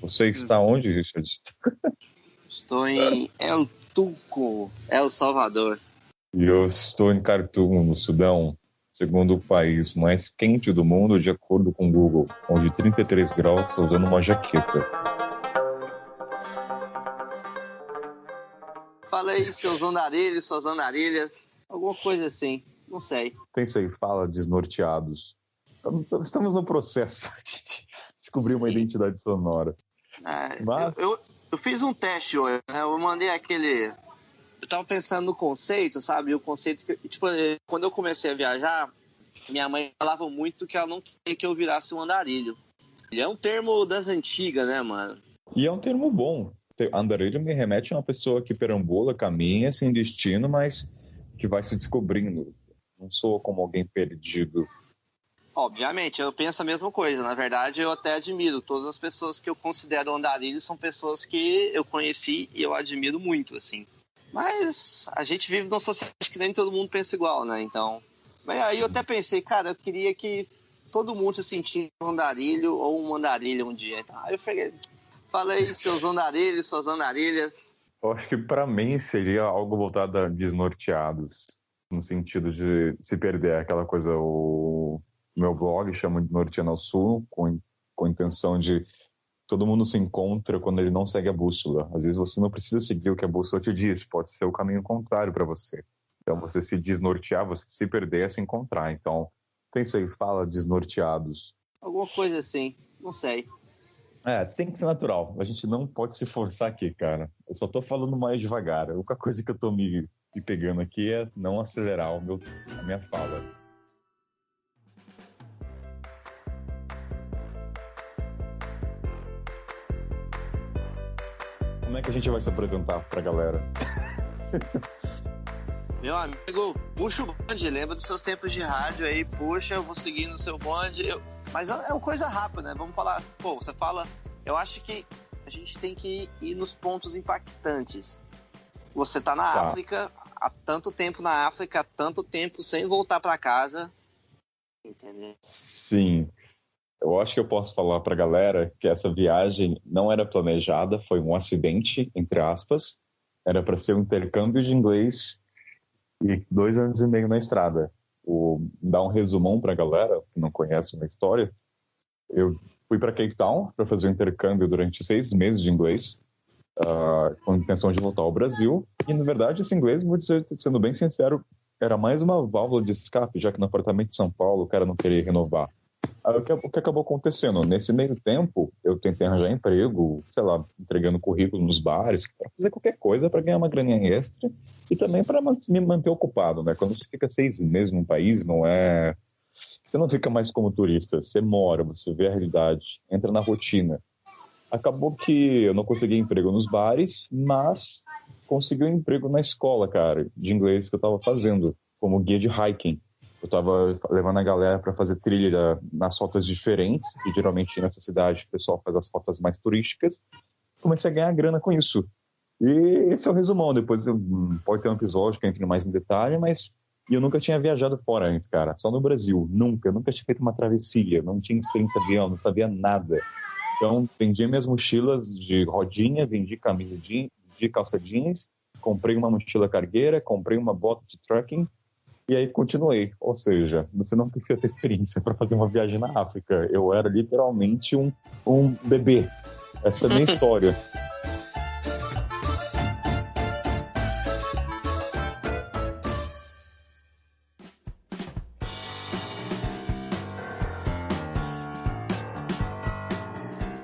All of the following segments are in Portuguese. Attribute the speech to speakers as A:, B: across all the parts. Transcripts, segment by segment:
A: Você está onde, Richard?
B: Estou em El Tuco, El Salvador.
A: E eu estou em Khartoum, no Sudão, segundo o país mais quente do mundo, de acordo com o Google, onde 33 graus estou usando uma jaqueta.
B: Fala aí, seus andarilhos, suas andarilhas, alguma coisa assim, não sei.
A: Pensei, fala desnorteados. Estamos no processo de descobrir uma identidade sonora. Mas...
B: Eu fiz um teste hoje, né? Eu mandei aquele... Eu tava pensando no conceito, sabe? O conceito que... Tipo, quando eu comecei a viajar, minha mãe falava muito que ela não queria que eu virasse um andarilho. E é um termo das antigas, né, mano?
A: E é um termo bom. Andarilho me remete a uma pessoa que perambula, caminha sem destino, mas que vai se descobrindo. Não sou como alguém perdido.
B: Obviamente, eu penso a mesma coisa. Na verdade, eu até admiro. Todas as pessoas que eu considero andarilhos são pessoas que eu conheci e eu admiro muito, assim. Mas a gente vive numa sociedade que nem todo mundo pensa igual, né? Então... Mas aí eu até pensei, cara, eu queria que todo mundo se sentisse um andarilho ou um andarilho um dia. Então, aí eu falei, fala aí, seus andarilhos, suas andarilhas.
A: Eu acho que para mim seria algo voltado a desnorteados, no sentido de se perder, aquela coisa, o meu blog chama de Norteando ao Sul, com a intenção de todo mundo se encontra quando ele não segue a bússola. Às vezes você não precisa seguir o que a bússola te diz, pode ser o caminho contrário para você. Então você se desnortear, você se perder é se encontrar. Então, pensei, fala desnorteados.
B: Alguma coisa assim, não sei.
A: Tem que ser natural. A gente não pode se forçar aqui, cara. Eu só tô falando mais devagar. A única coisa que eu tô me pegando aqui é não acelerar a minha fala. Como é que a gente vai se apresentar pra galera?
B: Meu amigo, puxa o bonde, lembra dos seus tempos de rádio aí, puxa, eu vou seguir no seu bonde. Mas é uma coisa rápida, né? Vamos falar. Pô, você fala... Eu acho que a gente tem que ir nos pontos impactantes. Você tá na África, há tanto tempo na África, há tanto tempo sem voltar pra casa. Entendeu?
A: Sim. Eu acho que eu posso falar pra galera que essa viagem não era planejada, foi um acidente, entre aspas. Era para ser um intercâmbio de inglês e 2 anos e meio na estrada. Dar um resumão pra galera que não conhece uma história. Eu fui para Cape Town para fazer um intercâmbio durante 6 meses de inglês, com a intenção de voltar ao Brasil. E, na verdade, esse inglês, vou dizer, sendo bem sincero, era mais uma válvula de escape, já que no apartamento de São Paulo o cara não queria renovar. Aí, o que acabou acontecendo? Nesse meio tempo, eu tentei arranjar emprego, sei lá, entregando currículo nos bares, para fazer qualquer coisa para ganhar uma graninha extra e também para me manter ocupado, né? Quando você fica 6 meses num país, não é... Você não fica mais como turista, você mora, você vê a realidade, entra na rotina. Acabou que eu não consegui emprego nos bares, mas consegui um emprego na escola, cara, de inglês que eu estava fazendo, como guia de hiking. Eu estava levando a galera para fazer trilha nas rotas diferentes, que geralmente nessa cidade o pessoal faz as rotas mais turísticas. Comecei a ganhar grana com isso. E esse é o resumão. Depois pode ter um episódio que entre mais em detalhe, mas eu nunca tinha viajado fora antes, cara. Só no Brasil. Nunca tinha feito uma travessia. Não tinha experiência de avião, não sabia nada. Então, vendi minhas mochilas de rodinha, vendi camisa de calça jeans, comprei uma mochila cargueira, comprei uma bota de trekking e aí continuei. Ou seja, você não precisa ter experiência para fazer uma viagem na África. Eu era literalmente um bebê. Essa é a minha história.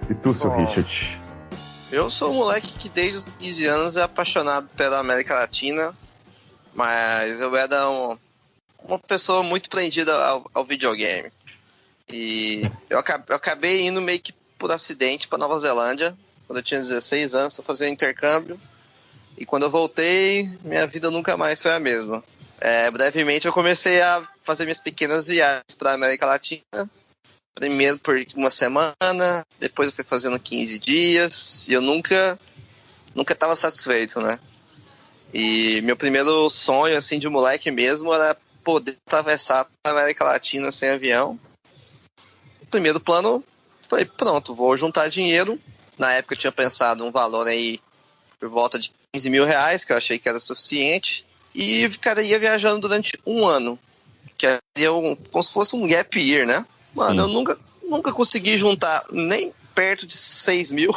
A: E tu, seu Richard?
B: Eu sou um moleque que desde os 15 anos é apaixonado pela América Latina, mas eu era uma pessoa muito prendida ao videogame. E eu acabei indo meio que por acidente para Nova Zelândia, quando eu tinha 16 anos, para fazer um intercâmbio. E quando eu voltei, minha vida nunca mais foi a mesma. Brevemente eu comecei a fazer minhas pequenas viagens para a América Latina. Primeiro por uma semana, depois eu fui fazendo 15 dias, e eu nunca estava satisfeito, né? E meu primeiro sonho, assim, de moleque mesmo, era poder atravessar a América Latina sem avião. No primeiro plano, falei, pronto, vou juntar dinheiro Na época eu tinha pensado um valor aí por volta de R$ 15.000, que eu achei que era suficiente. E, cara, ia viajando durante um ano. Que era como se fosse um gap year, né? Mano,
A: Sim.
B: eu nunca consegui juntar nem perto de 6 mil.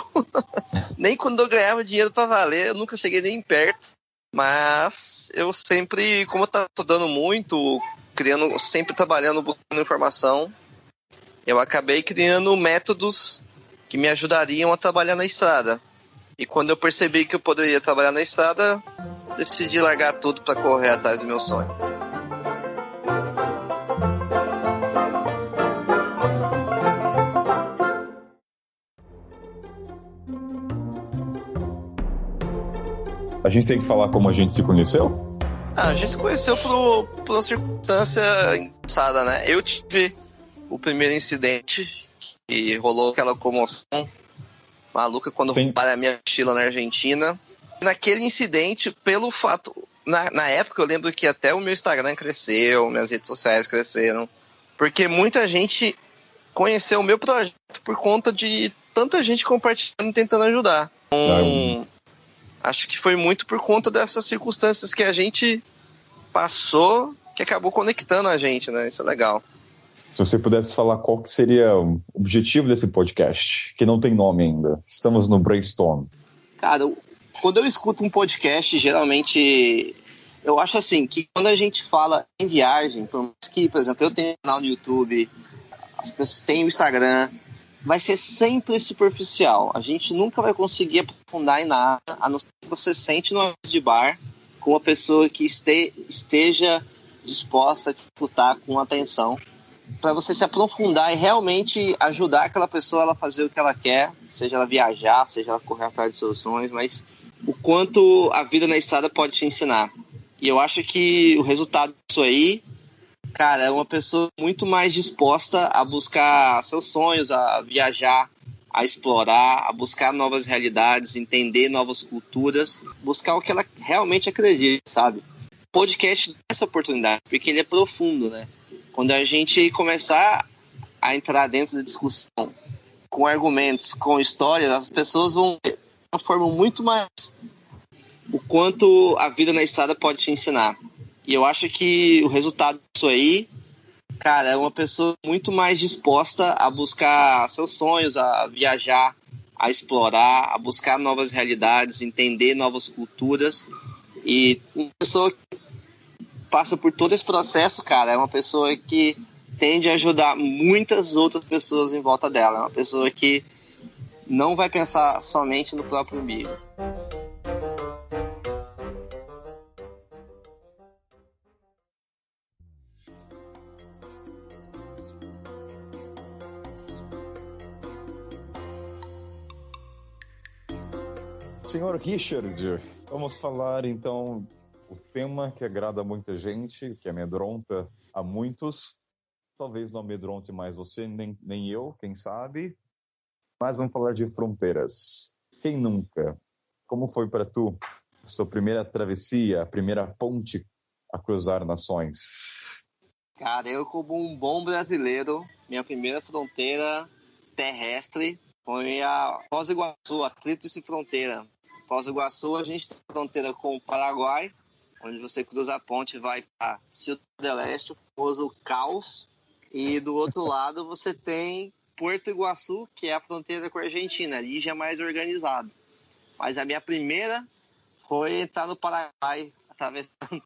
B: Nem quando eu ganhava dinheiro pra valer, eu nunca cheguei nem perto. Mas eu sempre, como eu tava estudando muito, sempre trabalhando, buscando informação, eu acabei criando métodos que me ajudariam a trabalhar na estrada. E quando eu percebi que eu poderia trabalhar na estrada, decidi largar tudo para correr atrás do meu sonho.
A: A gente tem que falar como a gente se conheceu?
B: A gente se conheceu por uma circunstância engraçada, né? Eu tive o primeiro incidente que rolou aquela comoção maluca quando roubaram a minha mochila na Argentina. Naquele incidente, pelo fato... Na época eu lembro que até o meu Instagram cresceu, minhas redes sociais cresceram, porque muita gente conheceu o meu projeto por conta de tanta gente compartilhando e tentando ajudar. Então, acho que foi muito por conta dessas circunstâncias que a gente passou que acabou conectando a gente, né? Isso é legal.
A: Se você pudesse falar qual que seria o objetivo desse podcast, que não tem nome ainda. Estamos no brainstorm.
B: Cara, quando eu escuto um podcast, geralmente eu acho assim, que quando a gente fala em viagem, por mais que, por exemplo, eu tenho um canal no YouTube, as pessoas têm o Instagram, vai ser sempre superficial. A gente nunca vai conseguir aprofundar em nada, a não ser que você sente numa mesa de bar com uma pessoa que esteja disposta a escutar com atenção, para você se aprofundar e realmente ajudar aquela pessoa a fazer o que ela quer, seja ela viajar, seja ela correr atrás de seus sonhos, mas o quanto a vida na estrada pode te ensinar. E eu acho que o resultado disso aí, cara, é uma pessoa muito mais disposta a buscar seus sonhos, a viajar, a explorar, a buscar novas realidades, entender novas culturas, buscar o que ela realmente acredita, sabe? O podcast dá essa oportunidade, porque ele é profundo, né? Quando a gente começar a entrar dentro da discussão com argumentos, com histórias, as pessoas vão ver de uma forma muito mais o quanto a vida na estrada pode te ensinar. E eu acho que o resultado disso aí, cara, é uma pessoa muito mais disposta a buscar seus sonhos, a viajar, a explorar, a buscar novas realidades, entender novas culturas. E uma pessoa que passa por todo esse processo, cara, é uma pessoa que tende a ajudar muitas outras pessoas em volta dela. É uma pessoa que não vai pensar somente no próprio umbigo.
A: Senhor Richard, vamos falar então o tema que agrada muita gente, que amedronta a muitos. Talvez não amedronte mais você, nem eu, quem sabe. Mas vamos falar de fronteiras. Quem nunca? Como foi para tu a sua primeira travessia, a primeira ponte a cruzar nações?
B: Cara, eu como um bom brasileiro, minha primeira fronteira terrestre foi a Foz do Iguaçu, a tríplice fronteira. Foz do Iguaçu, a gente tem fronteira com o Paraguai, onde você cruza a ponte e vai para Ciudad del Este, o famoso Caos. E do outro lado você tem Porto Iguaçu, que é a fronteira com a Argentina, ali já é mais organizado. Mas a minha primeira foi entrar no Paraguai, atravessando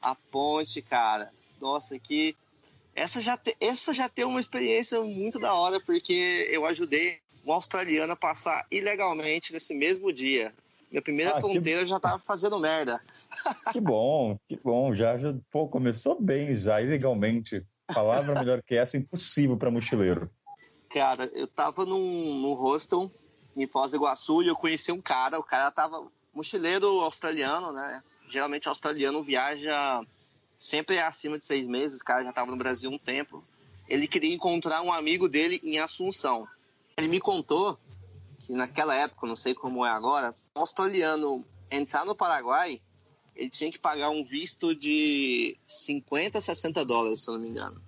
B: a ponte, cara. Nossa, que essa já tem uma experiência muito da hora, porque eu ajudei um australiano a passar ilegalmente nesse mesmo dia. Minha primeira fronteira eu já tava fazendo merda.
A: Que bom. Pô, começou bem já, ilegalmente. Palavra melhor que essa, impossível para mochileiro.
B: Cara, eu tava num hostel em Foz do Iguaçu e eu conheci um cara. O cara tava mochileiro australiano, né? Geralmente australiano viaja sempre acima de 6 meses. O cara já tava no Brasil um tempo. Ele queria encontrar um amigo dele em Assunção. Ele me contou que naquela época, não sei como é agora, um australiano entrar no Paraguai, ele tinha que pagar um visto de 50 a 60 dólares, se eu não me engano.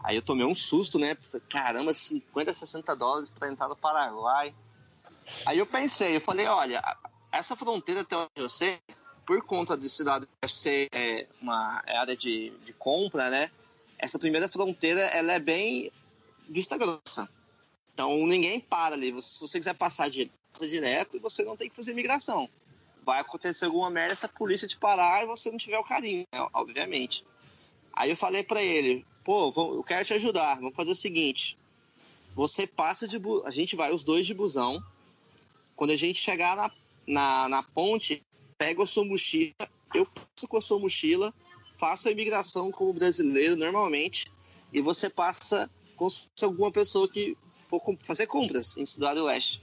B: Aí eu tomei um susto, né? Caramba, 50, 60 dólares para entrar no Paraguai. Aí eu pensei, eu falei, olha, essa fronteira, até onde eu sei, por conta de cidade ser uma área de compra, né? Essa primeira fronteira, ela é bem vista grossa. Então ninguém para ali. Se você quiser passar direto, você não tem que fazer migração. Vai acontecer alguma merda se a polícia te parar e você não tiver o carinho, né? Obviamente. Aí eu falei pra ele, pô, eu quero te ajudar, vamos fazer o seguinte. Você passa a gente vai os dois de busão. Quando a gente chegar na ponte, pega a sua mochila, eu passo com a sua mochila, faço a imigração como brasileiro normalmente, e você passa como se fosse alguma pessoa que for fazer compras em Cidade do Leste.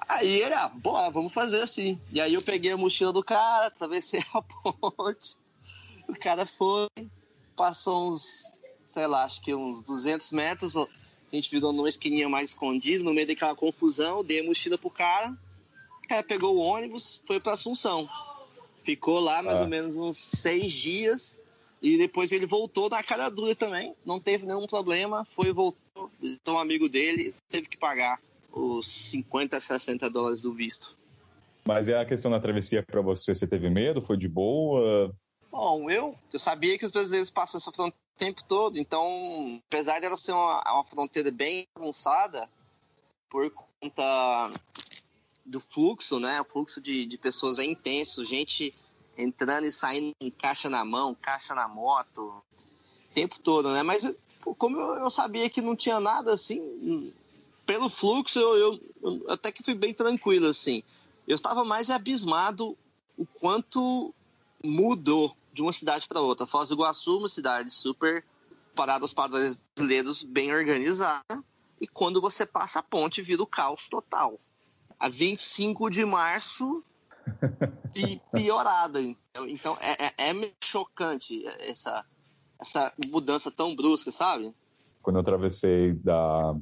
B: Aí ele, bora, vamos fazer assim. E aí eu peguei a mochila do cara, atravessei a ponte, o cara foi, passou uns, sei lá, acho que uns 200 metros, a gente virou numa esquininha mais escondida, no meio daquela confusão, dei a mochila pro cara, o cara pegou o ônibus, foi pra Assunção. Ficou lá mais ou menos uns 6 dias e depois ele voltou na cara dura também. Não teve nenhum problema, voltou, um amigo dele, teve que pagar os 50, 60 dólares do visto.
A: Mas é a questão da travessia pra você teve medo? Foi de boa?
B: Bom, eu sabia que os brasileiros passam essa fronteira o tempo todo, então, apesar dela ser uma fronteira bem avançada, por conta do fluxo, né? O fluxo de pessoas é intenso, gente entrando e saindo com caixa na mão, caixa na moto, o tempo todo, né? Mas como eu sabia que não tinha nada assim, pelo fluxo eu até que fui bem tranquilo, assim. Eu estava mais abismado o quanto mudou de uma cidade para outra. Foz do Iguaçu, uma cidade super parada aos padrões brasileiros, bem organizada, e quando você passa a ponte vira o caos total. A 25 de março e piorada. Então é meio chocante essa mudança tão brusca, sabe?
A: Quando eu atravessei da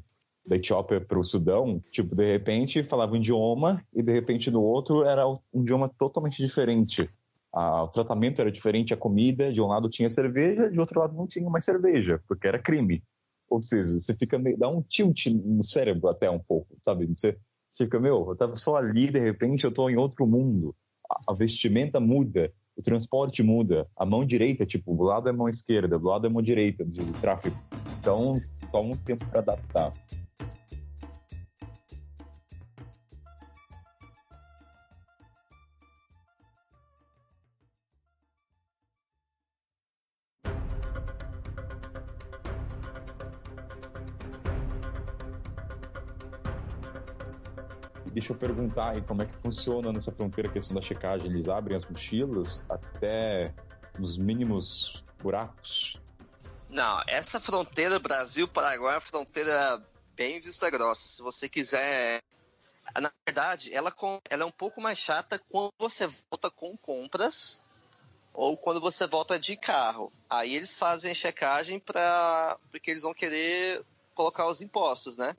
A: Etiópia para o Sudão, tipo, de repente falava um idioma e de repente no outro era um idioma totalmente diferente. O tratamento era diferente, a comida, de um lado tinha cerveja, de outro lado não tinha mais cerveja, porque era crime. Ou seja, você fica meio, dá um tilt no cérebro até um pouco, sabe? Você fica, eu tava só ali, de repente eu tô em outro mundo. A vestimenta muda, o transporte muda, a mão direita, tipo, do lado é a mão esquerda, do lado é a mão direita do tráfego. Então, toma um tempo para adaptar. Deixa eu perguntar aí como é que funciona nessa fronteira a questão da checagem. Eles abrem as mochilas até os mínimos buracos?
B: Não, essa fronteira Brasil-Paraguai é uma fronteira bem vista grossa. Se você quiser... Na verdade, ela é um pouco mais chata quando você volta com compras ou quando você volta de carro. Aí eles fazem checagem porque eles vão querer colocar os impostos, né?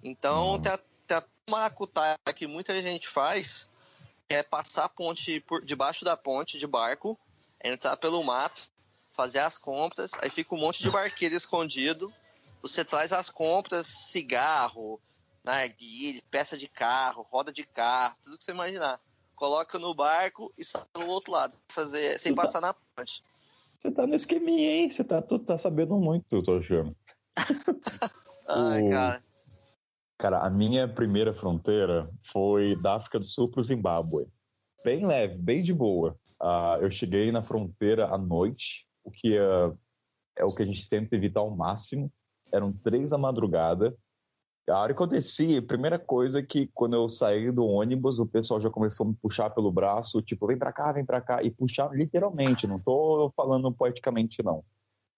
B: Então, tem a maracutaia que muita gente faz, que é passar a ponte por debaixo da ponte de barco, entrar pelo mato, fazer as compras, aí fica um monte de barqueiro escondido, você traz as compras, cigarro, narguilé, peça de carro, roda de carro, tudo que você imaginar. Coloca no barco e sai do outro lado, sem passar na ponte.
A: Você tá no esqueminha, hein? Tu tá sabendo muito, tô achando.
B: Ai, cara.
A: Cara, a minha primeira fronteira foi da África do Sul pro Zimbábue. Bem leve, bem de boa. Eu cheguei na fronteira à noite, o que é o que a gente tenta evitar ao máximo. Eram 3 da madrugada. A hora que eu desci, a primeira coisa que quando eu saí do ônibus, o pessoal já começou a me puxar pelo braço, tipo, vem pra cá, e puxar literalmente, não tô falando poeticamente, não.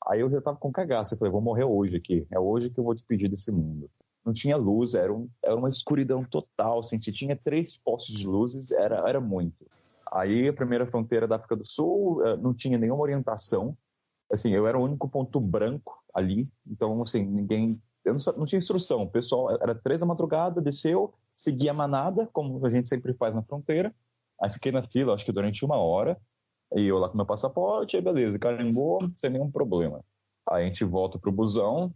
A: Aí eu já tava com cagaço, eu falei, vou morrer hoje aqui, é hoje que eu vou despedir desse mundo. Não tinha luz, era uma escuridão total, assim, se tinha 3 postes de luzes, era muito. Aí a primeira fronteira da África do Sul não tinha nenhuma orientação, assim, eu era o único ponto branco ali, então, assim, eu não tinha instrução, o pessoal, era 3 da madrugada, desceu, seguia a manada, como a gente sempre faz na fronteira, aí fiquei na fila, acho que durante 1 hora, e eu lá com meu passaporte, aí beleza, carimbou, sem nenhum problema. Aí a gente volta pro busão,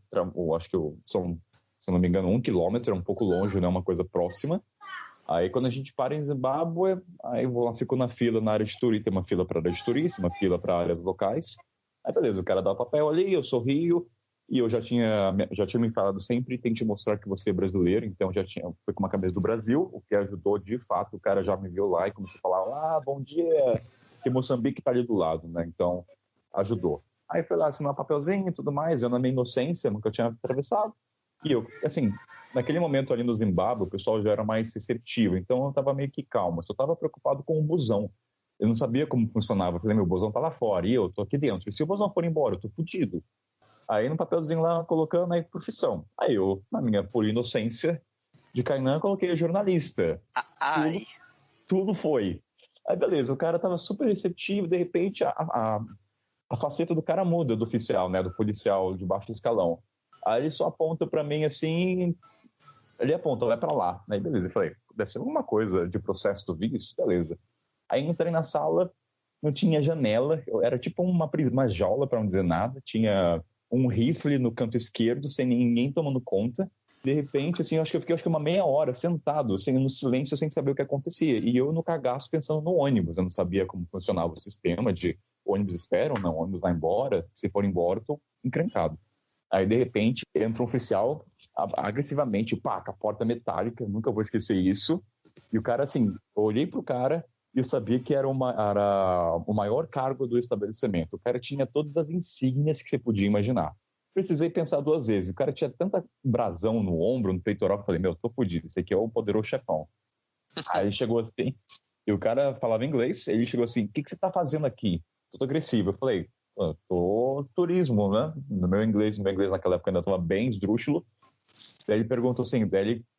A: acho que são, se eu não me engano, 1 quilômetro, é um pouco longe, não é uma coisa próxima. Aí quando a gente para em Zimbábue, aí eu vou lá, fico na fila na área de turismo, tem uma fila para a área de turismo, uma fila para a área dos locais. Aí beleza, o cara dá o papel ali, eu sorrio, e eu já tinha me falado sempre, tente mostrar que você é brasileiro, então foi com uma camisa do Brasil, o que ajudou de fato, o cara já me viu lá e começou a falar, bom dia, que Moçambique tá ali do lado, né, então ajudou. Aí foi lá assinar um papelzinho e tudo mais, eu na minha inocência, nunca tinha atravessado, e eu, assim, naquele momento ali no Zimbábue, o pessoal já era mais receptivo, então eu tava meio que calmo, só tava preocupado com o busão. Eu não sabia como funcionava, eu falei, meu, o busão tá lá fora, e eu tô aqui dentro, e se o busão for embora, eu tô fudido. Aí no papelzinho lá, colocando aí profissão. Aí eu, na minha pura inocência de Kainan, coloquei jornalista.
B: Ai.
A: Tudo foi. Aí beleza, o cara tava super receptivo, de repente a faceta do cara muda, do oficial, né, do policial de baixo escalão. Aí ele só aponta pra mim assim, ele aponta, vai pra lá. Aí beleza, eu falei, deve ser alguma coisa de processo do vídeo, beleza. Aí entrei na sala, não tinha janela, era tipo uma jaula, para não dizer nada, tinha um rifle no canto esquerdo, sem ninguém tomando conta. De repente, assim, eu fiquei uma meia hora sentado, assim, no silêncio, sem saber o que acontecia. E eu no cagaço pensando no ônibus, eu não sabia como funcionava o sistema de ônibus esperam, não, ônibus vai embora, se for embora, eu tô encrencado. Aí, de repente, entra um oficial agressivamente, pá, com a porta metálica, nunca vou esquecer isso. E o cara, assim, eu olhei pro cara e eu sabia que era o maior cargo do estabelecimento. O cara tinha todas as insígnias que você podia imaginar. Precisei pensar duas vezes. O cara tinha tanta brasão no ombro, no peitoral, que eu falei, meu, tô fudido, esse aqui é o poderoso chefão. Aí ele chegou assim, e o cara falava inglês, ele chegou assim, o que você tá fazendo aqui? Tô agressivo. Eu falei, tô turismo, né? No meu inglês naquela época ainda estava bem esdrúxulo. Daí ele perguntou assim,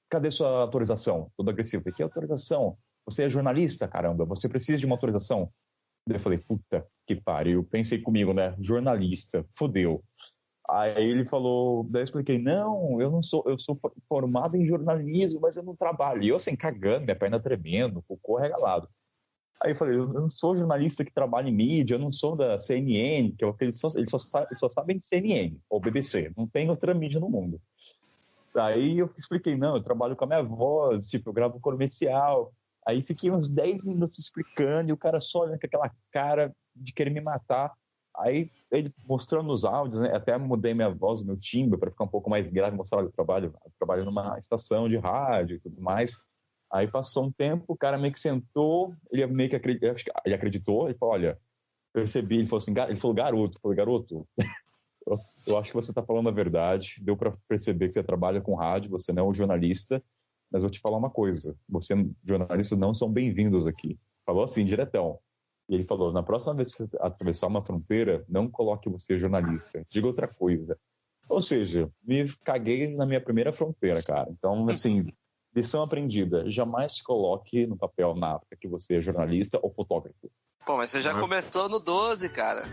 A: cadê sua autorização? Todo agressivo. Eu falei, que autorização? Você é jornalista, caramba, você precisa de uma autorização. Daí eu falei, puta que pariu. Pensei comigo, né? Jornalista, fodeu. Aí ele falou, daí eu expliquei, não, eu sou formado em jornalismo, mas eu não trabalho. E eu assim, cagando, minha perna tremendo, cocô regalado. Aí eu falei, eu não sou jornalista que trabalha em mídia, eu não sou da CNN, que é o que eles só sabem CNN ou BBC, não tem outra mídia no mundo. Aí eu expliquei, não, eu trabalho com a minha voz, tipo, eu gravo comercial. Aí fiquei uns 10 minutos explicando e o cara só olhando com aquela cara de querer me matar. Aí ele mostrando os áudios, né, até mudei minha voz, meu timbre para ficar um pouco mais grave, mostrar, olha, eu trabalho numa estação de rádio e tudo mais. Aí passou um tempo, o cara meio que sentou, ele meio que acreditou, ele acreditou, ele falou, olha, percebi, ele falou assim, ele falou, garoto, eu falei, garoto, eu acho que você está falando a verdade. Deu para perceber que você trabalha com rádio, você não é um jornalista, mas vou te falar uma coisa: jornalistas não são bem-vindos aqui. Falou assim, diretão. E ele falou: na próxima vez que você atravessar uma fronteira, não coloque você jornalista, diga outra coisa. Ou seja, me caguei na minha primeira fronteira, cara. Então, assim, lição aprendida: jamais se coloque no papel na África que você é jornalista ou fotógrafo.
B: Pô, mas você já começou no 12, cara.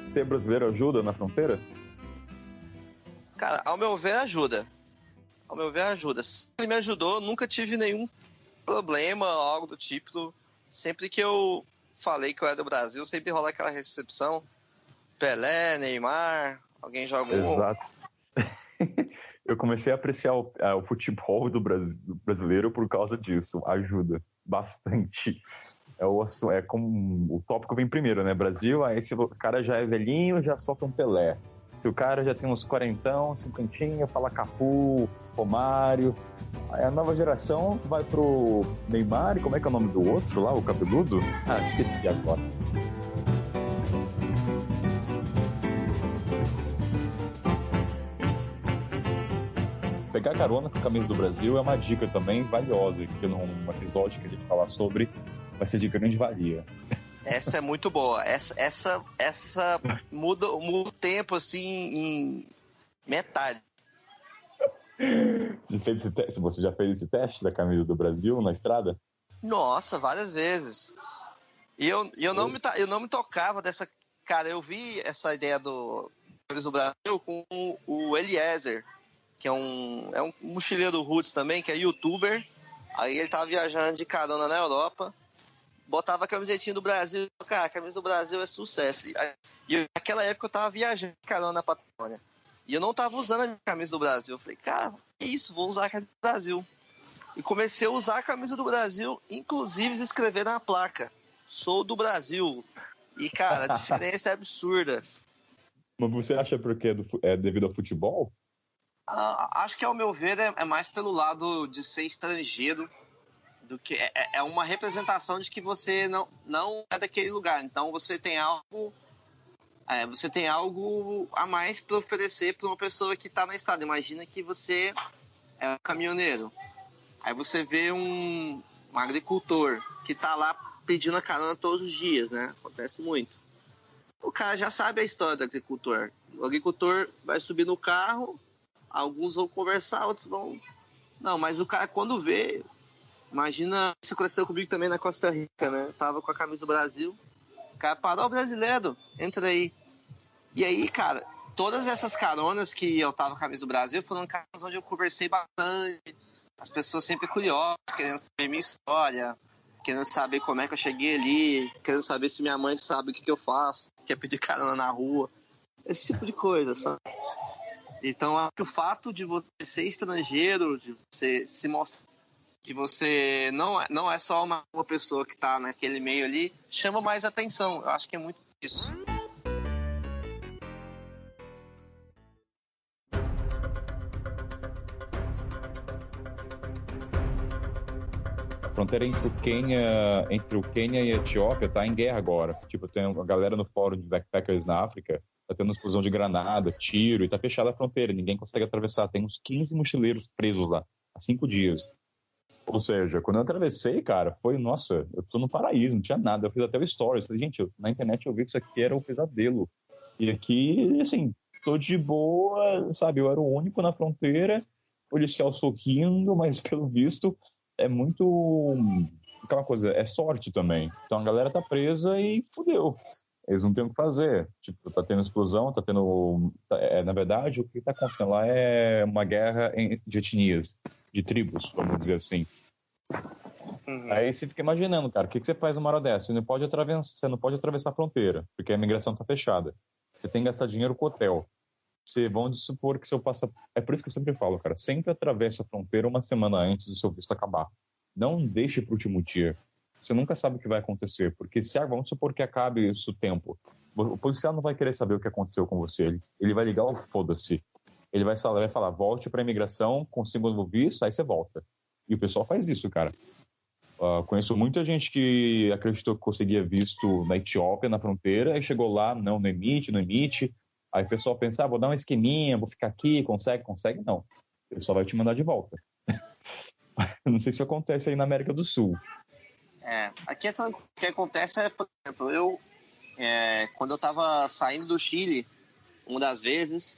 A: Ser brasileiro ajuda na fronteira?
B: Cara, ao meu ver, ajuda. Ao meu ver, ajuda. Se ele me ajudou, nunca tive nenhum problema, algo do tipo. Sempre que eu falei que eu era do Brasil, sempre rola aquela recepção. Pelé, Neymar, alguém joga um gol.
A: Exato. Eu comecei a apreciar o futebol do brasileiro por causa disso. Ajuda bastante. É como o tópico vem primeiro, né? Brasil, aí se o cara já é velhinho, já solta um Pelé. Se o cara já tem uns quarentão, cinquentinha, fala Cafu, Romário. Aí a nova geração vai pro Neymar, e como é que é o nome do outro lá, o cabeludo? Ah, esqueci agora. Pegar carona com a camisa do Brasil é uma dica também valiosa, que num episódio que a gente falar sobre vai ser de grande valia.
B: Essa é muito boa. Essa muda o tempo assim em metade.
A: Você já fez esse teste da camisa do Brasil na estrada?
B: Nossa, várias vezes. E eu não me tocava dessa. Cara, eu vi essa ideia do Brasil com o Eliezer, que é um mochileiro do Roots também, que é youtuber. Aí ele tava viajando de carona na Europa. botava a camisetinha do Brasil. Cara, a camisa do Brasil é sucesso. E naquela época eu tava viajando, carona, na Patagônia. E eu não tava usando a minha camisa do Brasil. Eu falei, cara, que isso, vou usar a camisa do Brasil. E comecei a usar a camisa do Brasil, inclusive escrever na placa, sou do Brasil. E, cara, a diferença é absurda.
A: Mas você acha porque é devido ao futebol?
B: Acho que, ao meu ver, é mais pelo lado de ser estrangeiro, do que é uma representação de que você não é daquele lugar. Então você tem algo a mais para oferecer para uma pessoa que está na estrada. Imagina que você é um caminhoneiro. Aí você vê um agricultor que está lá pedindo a carona todos os dias, né? Acontece muito. O cara já sabe a história do agricultor. O agricultor vai subir no carro, alguns vão conversar, outros vão... Não, mas o cara quando vê... Imagina, isso aconteceu comigo também na Costa Rica, né? Eu tava com a camisa do Brasil. O cara parou, brasileiro, entra aí. E aí, cara, todas essas caronas que eu tava com a camisa do Brasil foram caronas onde eu conversei bastante. As pessoas sempre curiosas, querendo saber minha história, querendo saber como é que eu cheguei ali, querendo saber se minha mãe sabe o que eu faço, quer pedir carona na rua. Esse tipo de coisa, sabe? Então, acho que o fato de você ser estrangeiro, de você se mostrar que você não é só uma pessoa que está naquele meio ali, chama mais atenção. Eu acho que é muito isso.
A: A fronteira entre o Quênia e a Etiópia tá em guerra agora. Tipo, tem uma galera no fórum de backpackers na África, tá tendo explosão de granada, tiro, e tá fechada a fronteira, ninguém consegue atravessar. Tem uns 15 mochileiros presos lá, há 5 dias. Ou seja, quando eu atravessei, cara, foi, nossa, eu tô no paraíso, não tinha nada. Eu fiz até o stories. Falei, gente, na internet eu vi que isso aqui era um pesadelo. E aqui, assim, tô de boa, sabe? Eu era o único na fronteira, policial sorrindo, mas pelo visto é muito. Aquela coisa, é sorte também. Então a galera tá presa e fudeu. Eles não têm o que fazer. Tipo, tá tendo explosão, tá tendo. Na verdade, o que tá acontecendo lá é uma guerra de etnias, de tribos, vamos dizer assim. Uhum. Aí você fica imaginando, cara, o que você faz numa hora dessa? Você não pode atravessar a fronteira, porque a imigração tá fechada. Você tem que gastar dinheiro com hotel. Vamos supor que seu passaporte... É por isso que eu sempre falo, cara, sempre atravesse a fronteira uma semana antes do seu visto acabar. Não deixe pro último dia. Você nunca sabe o que vai acontecer, porque vamos supor que acabe isso o tempo. O policial não vai querer saber o que aconteceu com você. Ele vai ligar o foda-se. Ele vai falar, volte para a imigração, consiga um novo visto, aí você volta. E o pessoal faz isso, cara. Conheço muita gente que acreditou que conseguia visto na Etiópia, na fronteira, e chegou lá, não emite. Aí o pessoal pensa, vou dar um esqueminha, vou ficar aqui, consegue? Não. O pessoal vai te mandar de volta. Não sei se acontece aí na América do Sul.
B: Aqui o que acontece é, por exemplo, quando eu tava saindo do Chile, uma das vezes,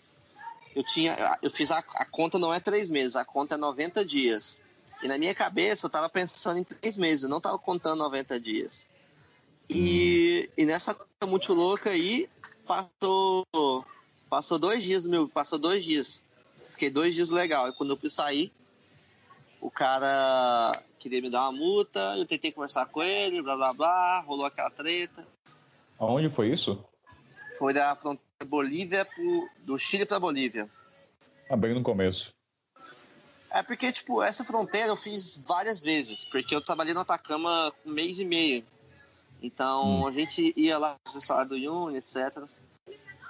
B: eu fiz a conta, não é 3 meses, a conta é 90 dias. E na minha cabeça eu tava pensando em 3 meses, eu não tava contando 90 dias. E nessa conta muito louca aí, passou 2 dias, passou 2 dias. Fiquei 2 dias legal. E quando eu fui sair, o cara queria me dar uma multa, eu tentei conversar com ele, blá blá blá, rolou aquela treta.
A: Aonde foi isso?
B: Foi da fronteira Bolívia do Chile pra Bolívia.
A: Bem no começo.
B: É porque, tipo, essa fronteira eu fiz várias vezes, porque eu trabalhei no Atacama 1 mês e meio. Então a gente ia lá fazer salário do Uni, etc.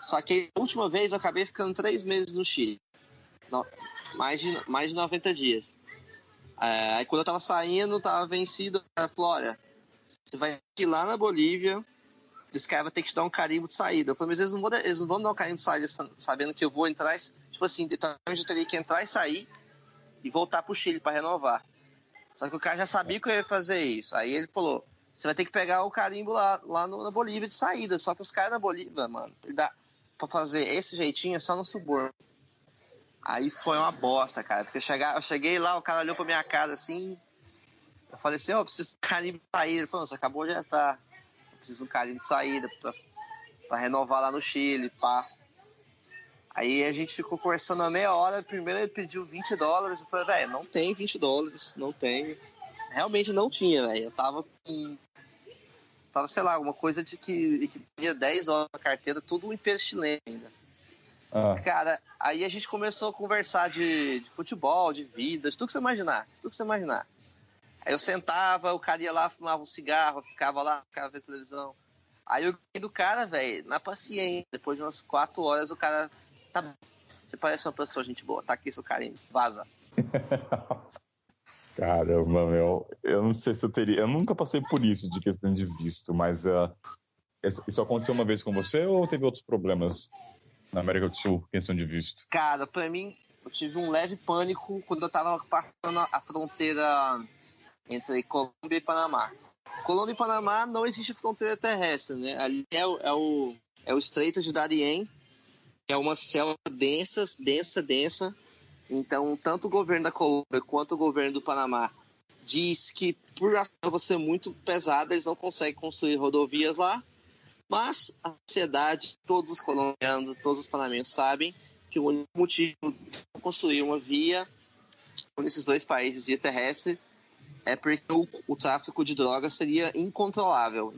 B: Só que a última vez eu acabei ficando 3 meses no Chile. Mais de 90 dias. Aí quando eu tava saindo, tava vencido, ela falou, olha, você vai ir lá na Bolívia, os caras vão ter que te dar um carimbo de saída. Eu falei, mas eles não vão dar um carimbo de saída sabendo que eu vou entrar, tipo assim, então eu teria que entrar e sair e voltar pro Chile pra renovar. Só que o cara já sabia que eu ia fazer isso. Aí ele falou, você vai ter que pegar o carimbo lá na Bolívia de saída. Só que os caras na Bolívia, mano, pra fazer esse jeitinho é só no subúrbio. Aí foi uma bosta, cara. Porque eu cheguei lá, o cara olhou pra minha cara assim. Eu falei assim, eu preciso de um carimbo de saída. Ele falou, você acabou de entrar. Eu preciso de um carimbo de saída pra renovar lá no Chile, pá. Aí a gente ficou conversando a meia hora. Primeiro ele pediu $20. Eu falei, velho, não tem $20, não tem. Realmente não tinha, velho. Eu tava com Tava, sei lá, uma coisa de que tinha 10 horas na carteira, tudo em peso chileno ainda. Cara, aí a gente começou a conversar de futebol, de vida, de tudo que você imaginar. Tudo que você imaginar. Aí eu sentava, o cara ia lá, fumava um cigarro, ficava lá, ficava vendo televisão. Aí eu ganhei do cara, velho, na paciência. Depois de umas 4 horas, o cara... Tá bom, você parece uma pessoa gente boa, tá aqui seu carinho, vaza.
A: Caramba, meu. Eu não sei se eu teria. Eu nunca passei por isso de questão de visto, mas isso aconteceu uma vez com você ou teve outros problemas na América do Sul, questão de visto?
B: Cara, pra mim, eu tive um leve pânico quando eu tava passando a fronteira entre Colômbia e Panamá. Colômbia e Panamá não existe fronteira terrestre, né? Ali é o Estreito de Darién, que é uma selva densa. Então, tanto o governo da Colômbia quanto o governo do Panamá diz que por a selva ser muito pesada, eles não conseguem construir rodovias lá. Mas a sociedade, todos os colombianos, todos os panamenhos sabem que o único motivo de construir uma via nesses dois países, via terrestre, é porque o tráfico de drogas seria incontrolável.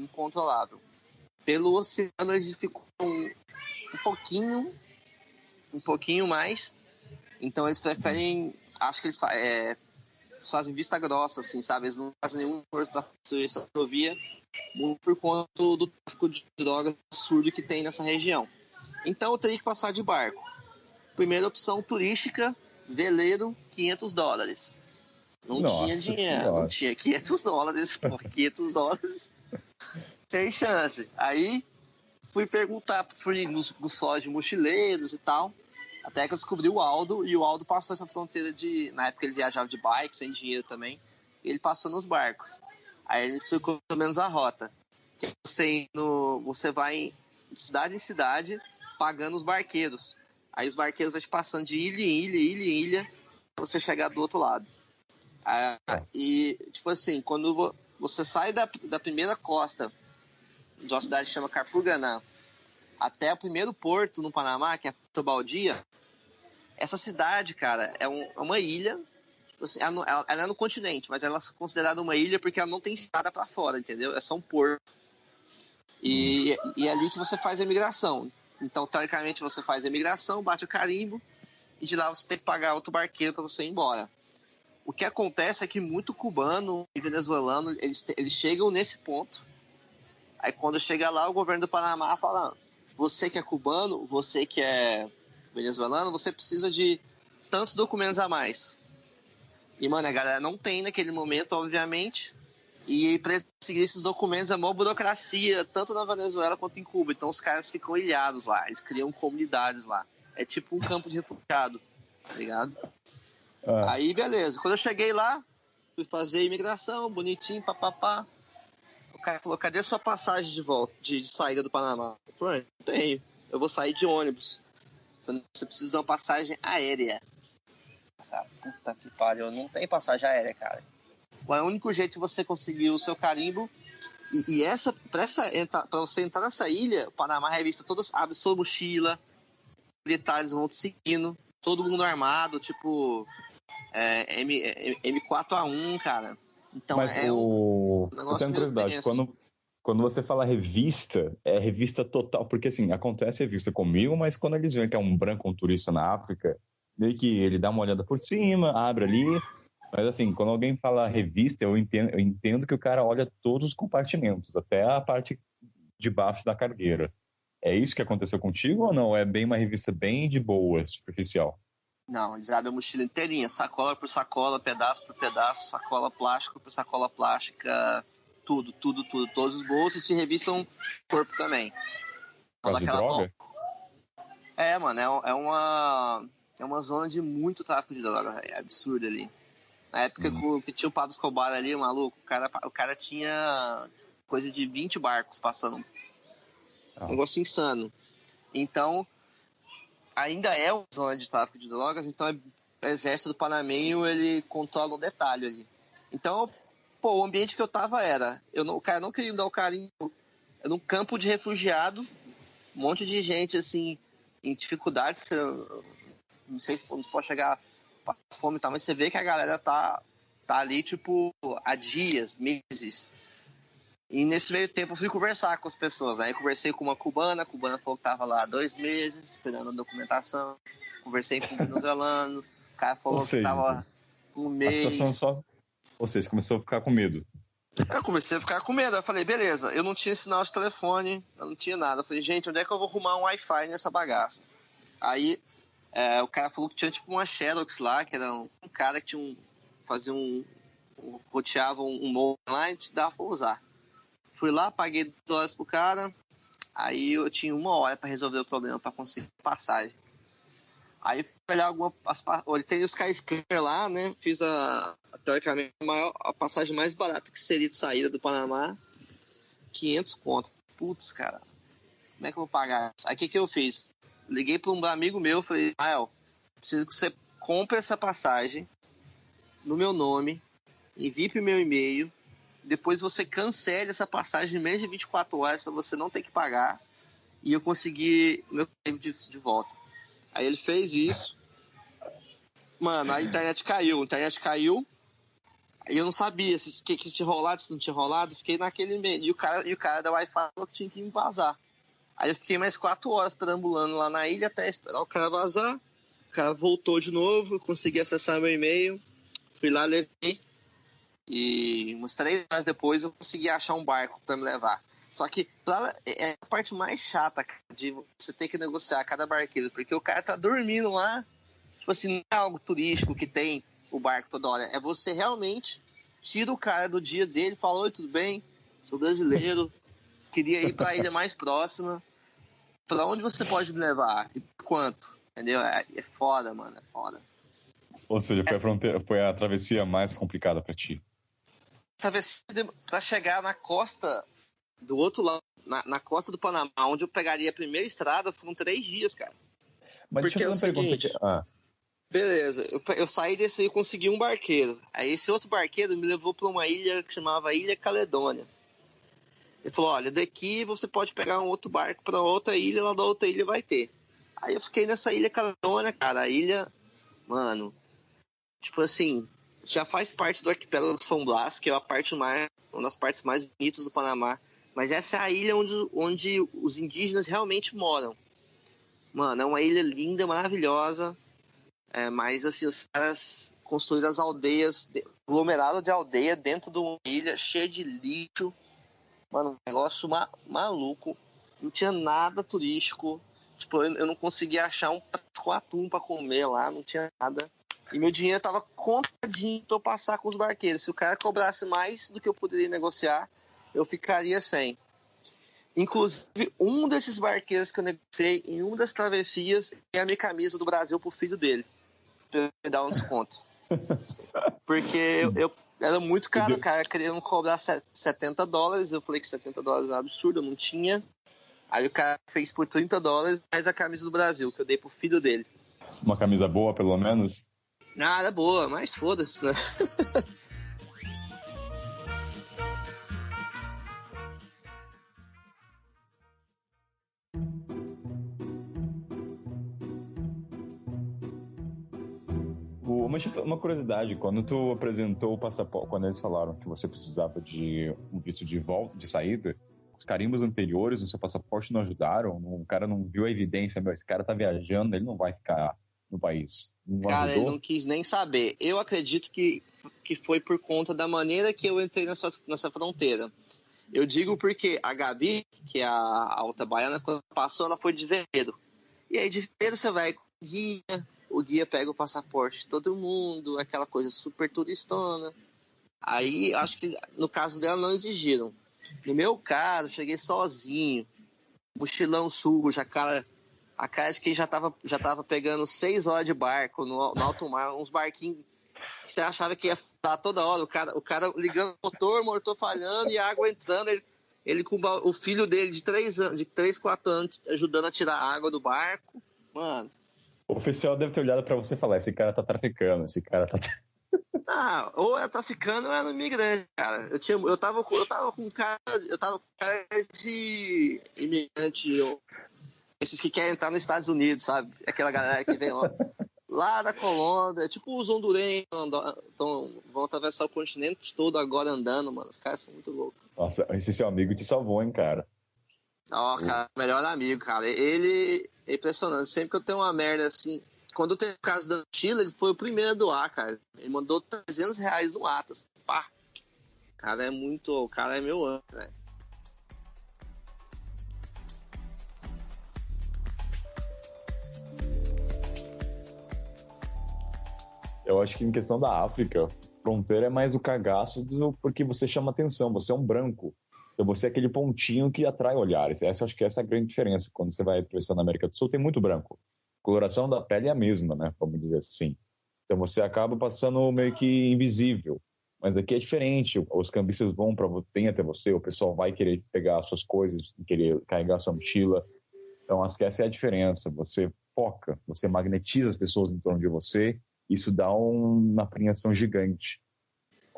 B: Pelo oceano eles ficam um pouquinho mais. Então eles preferem, acho que eles fazem vista grossa, assim, sabe? Eles não fazem nenhum esforço para construir essa rodovia, muito por conta do tráfico de drogas absurdo que tem nessa região. Então eu teria que passar de barco. Primeira opção turística, veleiro, $500. Não tinha dinheiro, não tinha $500, por $500, sem chance. Aí fui perguntar, fui nos fóruns de mochileiros e tal, até que eu descobri o Aldo, e o Aldo passou essa fronteira na época ele viajava de bike, sem dinheiro também, e ele passou nos barcos. Aí ele explicou pelo menos a rota. Que você vai de cidade em cidade pagando os barqueiros. Aí os barqueiros vão te passando de ilha em ilha, pra você chegar do outro lado. E, tipo assim, quando você sai da primeira costa de uma cidade que chama Carpurganá até o primeiro porto no Panamá, que é Porto Baldia, essa cidade, cara, é uma ilha. Tipo assim, ela é no continente, mas ela é considerada uma ilha porque ela não tem estrada pra fora, entendeu? É só um porto. E é ali que você faz a imigração. Então, teoricamente, você faz a imigração, bate o carimbo, e de lá você tem que pagar outro barqueiro pra você ir embora. O que acontece é que muito cubano e venezuelano, eles chegam nesse ponto. Aí quando chega lá, o governo do Panamá fala: você que é cubano, você que é venezuelano, você precisa de tantos documentos a mais. E, mano, a galera não tem naquele momento, obviamente. E para conseguir esses documentos é uma burocracia, tanto na Venezuela quanto em Cuba. Então os caras ficam ilhados lá, eles criam comunidades lá. É tipo um campo de refugiado, tá ligado? Aí, beleza. Quando eu cheguei lá, fui fazer a imigração, bonitinho, papapá. O cara falou: cadê a sua passagem de volta, de saída do Panamá? Eu falei: não tenho, eu vou sair de ônibus. Eu falei: você precisa de uma passagem aérea. Cara, puta que pariu, não tem passagem aérea, cara. É o único jeito de você conseguir o seu carimbo. E pra você entrar nessa ilha, o Panamá Revista todos abre sua mochila, militares vão te seguindo, todo mundo armado, tipo M4A1, cara. Então
A: mas
B: um
A: eu tenho curiosidade, quando você fala revista, é revista total, porque assim, acontece revista comigo, mas quando eles veem que é um branco, um turista na África, meio que ele dá uma olhada por cima, abre ali, mas assim, quando alguém fala revista, eu entendo que o cara olha todos os compartimentos, até a parte de baixo da cargueira. É isso que aconteceu contigo ou não? É bem uma revista bem de boa, superficial?
B: Não, eles abrem a mochila inteirinha, sacola por sacola, pedaço por pedaço, sacola plástica por sacola plástica, tudo. Todos os bolsos te revistam o corpo também.
A: Por causa de droga?
B: Mano, é uma zona de muito tráfico de droga, é absurdo ali. Na época que tinha o Pablo Escobar ali, o maluco, o cara tinha coisa de 20 barcos passando. Um negócio insano. Então, ainda é uma zona de tráfico de drogas, então o exército do Panamenho, ele controla o detalhe ali. Então, o ambiente que eu tava o cara não queria dar o carinho, era num campo de refugiado, um monte de gente, assim, em dificuldade, não sei se pode chegar a fome e tal, mas você vê que a galera tá ali, tipo, há dias, meses. E nesse meio tempo eu fui conversar com as pessoas. Aí eu conversei com uma cubana, a cubana falou que tava lá há 2 meses, esperando a documentação. Conversei com um venezuelano, o cara falou que tava um mês.
A: A situação só... Ou seja, começou a ficar com medo.
B: Eu comecei a ficar com medo. Eu falei, beleza, eu não tinha sinal de telefone, eu não tinha nada. Eu falei, gente, onde é que eu vou arrumar um Wi-Fi nessa bagaça? Aí o cara falou que tinha tipo uma Xerox lá, que era um cara que tinha roteava um modem lá e te dava pra usar. Fui lá, paguei $2 pro cara, aí eu tinha 1 hora pra resolver o problema, pra conseguir passagem. Aí fui olhar olha, tem os Skyscanner lá, né? Fiz teoricamente a passagem mais barata que seria de saída do Panamá, 500 conto. Putz, cara, como é que eu vou pagar isso? Aí o que eu fiz? Liguei para um amigo meu, falei, preciso que você compre essa passagem no meu nome, envie pro meu e-mail, depois você cancele essa passagem em menos de 24 horas para você não ter que pagar e eu conseguir meu tempo de volta. Aí ele fez isso. Mano, a internet caiu. Aí eu não sabia se tinha rolado, se não tinha rolado. Fiquei naquele meio. E o cara da Wi-Fi falou que tinha que me vazar. Aí eu fiquei mais 4 horas perambulando lá na ilha até esperar o cara vazar. O cara voltou de novo, consegui acessar meu e-mail. Fui lá, levei. E umas 3 horas depois eu consegui achar um barco pra me levar. Só que é a parte mais chata de você ter que negociar cada barqueiro, porque o cara tá dormindo lá, tipo assim, não é algo turístico que tem o barco toda hora, é você realmente tira o cara do dia dele, fala, oi, tudo bem? Sou brasileiro, queria ir pra ilha mais próxima, pra onde você pode me levar? E por quanto? Entendeu? É foda, mano, é foda.
A: Ou seja, foi a travessia mais complicada pra ti.
B: Travessia pra chegar na costa do outro lado, na costa do Panamá, onde eu pegaria a primeira estrada, foram 3 dias, cara.
A: Mas
B: porque
A: deixa eu fazer uma pergunta aqui.
B: Beleza, eu saí desse aí e consegui um barqueiro. Aí esse outro barqueiro me levou para uma ilha que chamava Ilha Caledônia. Ele falou, olha, daqui você pode pegar um outro barco para outra ilha, lá da outra ilha vai ter. Aí eu fiquei nessa Ilha Caledônia, cara, a ilha, mano, tipo assim, já faz parte do arquipélago de São Blas, que é uma das partes mais bonitas do Panamá. Mas essa é a ilha onde os indígenas realmente moram. Mano, é uma ilha linda, maravilhosa. Mas assim, os caras construíram as aldeias, aglomerado de aldeia dentro de uma ilha cheia de lixo. Mano, um negócio maluco. Não tinha nada turístico. Tipo, eu não conseguia achar um prato com atum pra comer lá, não tinha nada. E meu dinheiro tava contadinho pra eu passar com os barqueiros. Se o cara cobrasse mais do que eu poderia negociar, eu ficaria sem. Inclusive, um desses barqueiros que eu negociei em uma das travessias é a minha camisa do Brasil pro filho dele. Pra me dar um desconto. Porque eu era muito caro, o cara querendo cobrar $70. Eu falei que $70 é um absurdo, eu não tinha. Aí o cara fez por $30 mais a camisa do Brasil, que eu dei pro filho dele.
A: Uma camisa boa, pelo menos?
B: Nada boa, mas foda-se, né?
A: Mas uma curiosidade, quando tu apresentou o passaporte, quando eles falaram que você precisava de um visto de volta, de saída, os carimbos anteriores no seu passaporte não ajudaram? O cara não viu a evidência, esse cara tá viajando, ele não vai ficar no país. Não
B: cara,
A: ajudou?
B: ele não quis nem saber. Eu acredito que foi por conta da maneira que eu entrei nessa fronteira. Eu digo porque a Gabi, que é a outra baiana, quando passou, ela foi de Veredo. E aí de Veredo você vai com o guia, o guia pega o passaporte de todo mundo, aquela coisa super turistona. Aí acho que no caso dela não exigiram. No meu caso, cheguei sozinho, mochilão sujo, a cara de quem já tava pegando 6 horas de barco no alto mar, uns barquinhos que você achava que ia estar toda hora, o cara ligando o motor falhando e a água entrando, ele com o filho dele de 3, 4 anos ajudando a tirar a água do barco, mano.
A: O oficial deve ter olhado pra você e falar, esse cara tá traficando, esse cara tá...
B: Ou é traficando ou é imigrante, cara. Eu tava com cara de imigrante, esses que querem entrar nos Estados Unidos, sabe? Aquela galera que vem lá, lá da Colômbia, tipo os hondurenhos, vão atravessar o continente todo agora andando, mano. Os caras são muito loucos.
A: Nossa, esse seu amigo te salvou, hein, cara?
B: Ó, cara, melhor amigo, cara. Ele é impressionante. Sempre que eu tenho uma merda assim. Quando eu tenho o caso da mochila, ele foi o primeiro a doar, cara. Ele mandou R$300 no Atas. Pá. O cara é meu anjo, velho.
A: Eu acho que em questão da África, fronteira é mais o cagaço porque você chama atenção, você é um branco. Então você é aquele pontinho que atrai olhares. Acho que essa é a grande diferença. Quando você vai atravessar na América do Sul, tem muito branco. A coloração da pele é a mesma, né? Vamos dizer assim. Então você acaba passando meio que invisível. Mas aqui é diferente. Os cambistas vêm até você, o pessoal vai querer pegar as suas coisas, querer carregar a sua mochila. Então acho que essa é a diferença. Você foca, você magnetiza as pessoas em torno de você. Isso dá uma apreensão gigante.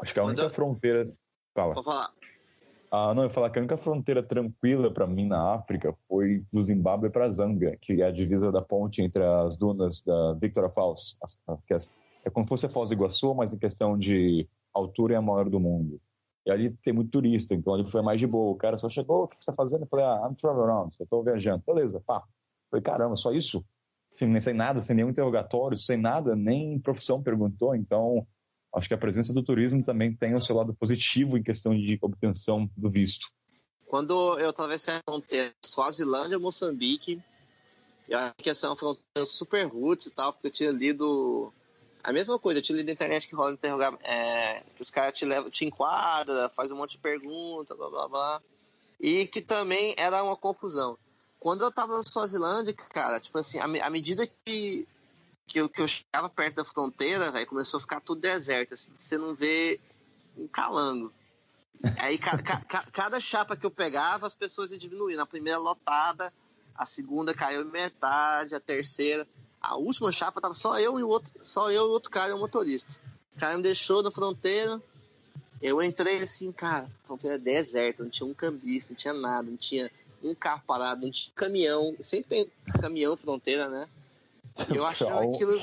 A: Acho que a única fronteira... Fala.
B: Vou falar.
A: Não, eu ia falar que a única fronteira tranquila para mim na África foi do Zimbábue para Zâmbia, que é a divisa da ponte entre as dunas da Victoria Falls. É como se fosse a Foz do Iguaçu, mas em questão de altura é a maior do mundo. E ali tem muito turista, então ali foi mais de boa. O cara só chegou, o que você está fazendo? Eu falei, I'm traveling around, eu estou viajando. Beleza, pá. Eu falei, caramba, só isso? Sem nada, sem nenhum interrogatório, sem nada, nem profissão perguntou, então... Acho que a presença do turismo também tem o seu lado positivo em questão de obtenção do visto.
B: Quando eu atravessei a fronteira Suazilândia, Moçambique, eu acho que essa é uma fronteira super roots e tal, porque eu tinha lido a mesma coisa, eu tinha lido na internet que rola interrogar, que os caras te enquadram, faz um monte de perguntas, blá blá blá, e que também era uma confusão. Quando eu tava na Suazilândia, cara, tipo assim, à medida que eu chegava perto da fronteira, velho, começou a ficar tudo deserto, assim, você não vê um calango. Aí cada chapa que eu pegava, as pessoas iam diminuindo. A primeira lotada, a segunda caiu em metade, a terceira. A última chapa tava só eu e o outro cara, o motorista. O cara me deixou na fronteira. Eu entrei assim, cara, a fronteira é deserta, não tinha um cambista, não tinha nada, não tinha um carro parado, não tinha caminhão. Sempre tem caminhão fronteira, né? Eu achando aquilo...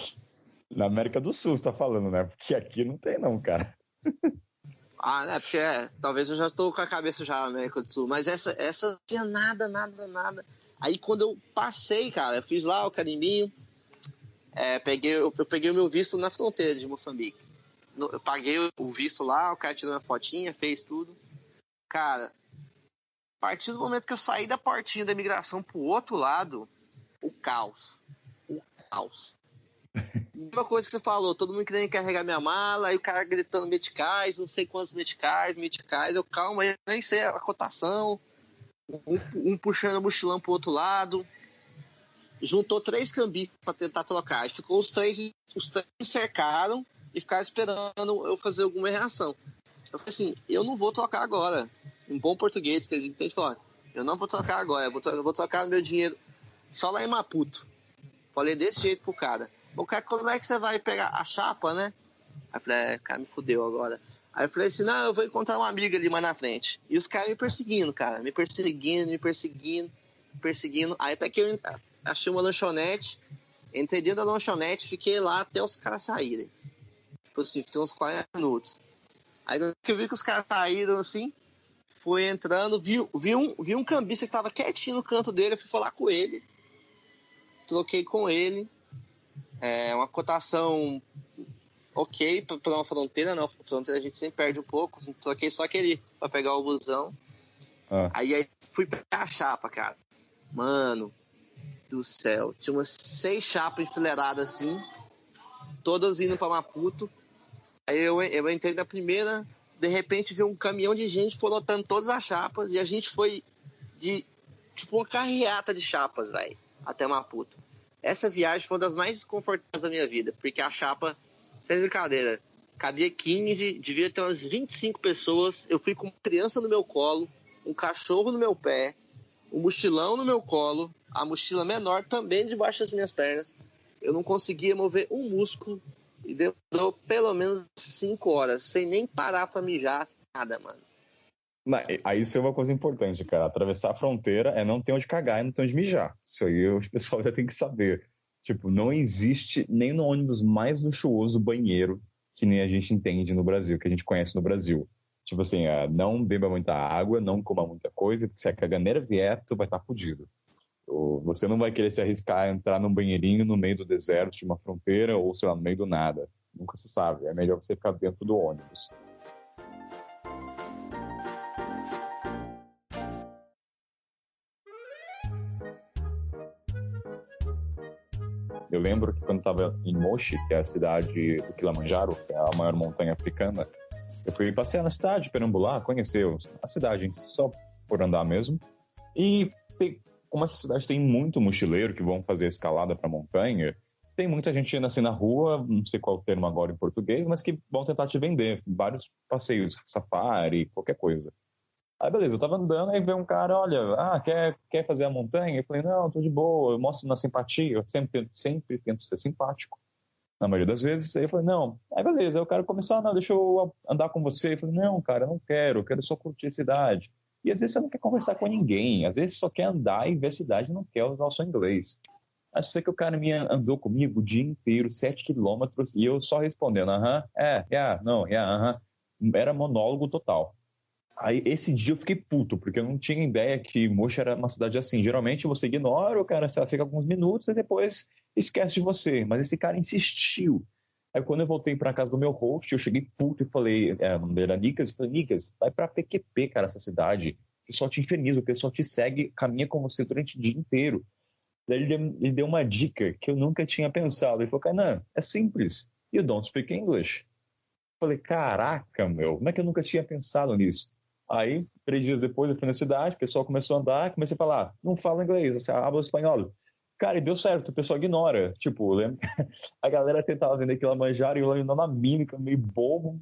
A: Na América do Sul, você tá falando, né? Porque aqui não tem não, cara.
B: Né? Porque talvez eu já tô com a cabeça já na América do Sul. Mas essa não tinha nada. Aí quando eu passei, cara, eu fiz lá o carimbinho. Eu peguei o meu visto na fronteira de Moçambique. Eu paguei o visto lá, o cara tirou minha fotinha, fez tudo. Cara, a partir do momento que eu saí da portinha da imigração pro outro lado, o caos. Uma coisa que você falou, todo mundo querendo carregar minha mala, aí o cara gritando meticais, não sei quantos meticais, eu calma, eu nem sei a cotação, um puxando o mochilão pro outro lado, juntou 3 cambistas pra tentar trocar, ficou os três me cercaram e ficaram esperando eu fazer alguma reação. Eu falei assim, eu não vou trocar agora, em bom português, que eles entendem, falar, eu não vou trocar agora, eu vou trocar meu dinheiro só lá em Maputo. Falei desse jeito pro cara. O cara, como é que você vai pegar a chapa, né? Aí eu falei, cara, me fudeu agora. Aí eu falei assim, não, eu vou encontrar uma amiga ali mais na frente. E os caras me perseguindo, cara. Me perseguindo. Aí até que eu achei uma lanchonete, entrei dentro da lanchonete, fiquei lá até os caras saírem. Tipo assim, fiquei uns 40 minutos. Aí que eu vi que os caras saíram assim, fui entrando, vi um cambista que tava quietinho no canto dele, eu fui falar com ele. Troquei com ele, uma cotação ok para uma fronteira, não, fronteira a gente sempre perde um pouco, troquei só aquele para pegar o busão. Aí fui pegar a chapa, cara, mano do céu, tinha umas 6 chapas enfileiradas assim, todas indo para Maputo. Aí eu entrei na primeira, de repente vi um caminhão de gente lotando todas as chapas e a gente foi de tipo uma carreata de chapas, velho, até Maputo. Essa viagem foi uma das mais desconfortáveis da minha vida, porque a chapa, sem brincadeira, cabia 15, devia ter umas 25 pessoas. Eu fui com uma criança no meu colo, um cachorro no meu pé, um mochilão no meu colo, a mochila menor também debaixo das minhas pernas. Eu não conseguia mover um músculo e demorou pelo menos 5 horas, sem nem parar pra mijar, nada, mano.
A: Aí isso é uma coisa importante, cara. Atravessar a fronteira é não ter onde cagar e não ter onde mijar. Isso aí o pessoal já tem que saber. Tipo, não existe nem no ônibus mais luxuoso banheiro que nem a gente entende no Brasil, que a gente conhece no Brasil. Tipo assim, não beba muita água, não coma muita coisa, porque se a caganeira vier, tu vai estar fudido. Ou você não vai querer se arriscar a entrar num banheirinho no meio do deserto de uma fronteira ou, sei lá, no meio do nada. Nunca se sabe. É melhor você ficar dentro do ônibus. Eu lembro que quando estava em Moshi, que é a cidade do Kilimanjaro, que é a maior montanha africana, eu fui passear na cidade, perambular, conhecer a cidade só por andar mesmo. E como essa cidade tem muito mochileiro que vão fazer escalada para montanha, tem muita gente indo assim na rua, não sei qual o termo agora em português, mas que vão tentar te vender vários passeios, safari, qualquer coisa. Aí beleza, eu tava andando, aí veio um cara, olha, quer fazer a montanha? Eu falei, não, tô de boa, eu mostro na simpatia, eu sempre tento ser simpático, na maioria das vezes. Aí eu falei, não, aí beleza, aí o cara começou, não, deixa eu andar com você. Eu falei, não, cara, eu não quero, eu quero só curtir a cidade. E às vezes você não quer conversar com ninguém, às vezes só quer andar e ver a cidade e não quer usar o seu inglês. Aí eu sei que o cara me andou comigo o dia inteiro, 7 quilômetros, e eu só respondendo, aham, não, aham. Era monólogo total. Aí esse dia eu fiquei puto, porque eu não tinha ideia que Mocha era uma cidade assim. Geralmente você ignora, o cara fica alguns minutos e depois esquece de você. Mas esse cara insistiu. Aí quando eu voltei pra casa do meu host, eu cheguei puto e falei, o nome dele era Nicas, eu falei, Nicas, vai pra PQP, cara, essa cidade. O pessoal te inferniza, o pessoal te segue, caminha com você durante o dia inteiro. Daí ele deu uma dica que eu nunca tinha pensado. Ele falou, Kainan, é simples. You don't speak English. Eu falei, caraca, meu, como é que eu nunca tinha pensado nisso? Aí, 3 dias depois, eu fui na cidade, o pessoal começou a andar, comecei a falar, não fala inglês, você habla espanhol. Cara, e deu certo, o pessoal ignora. Tipo, lembra? A galera tentava vender aquilo manjar e eu ainda na mímica, meio bobo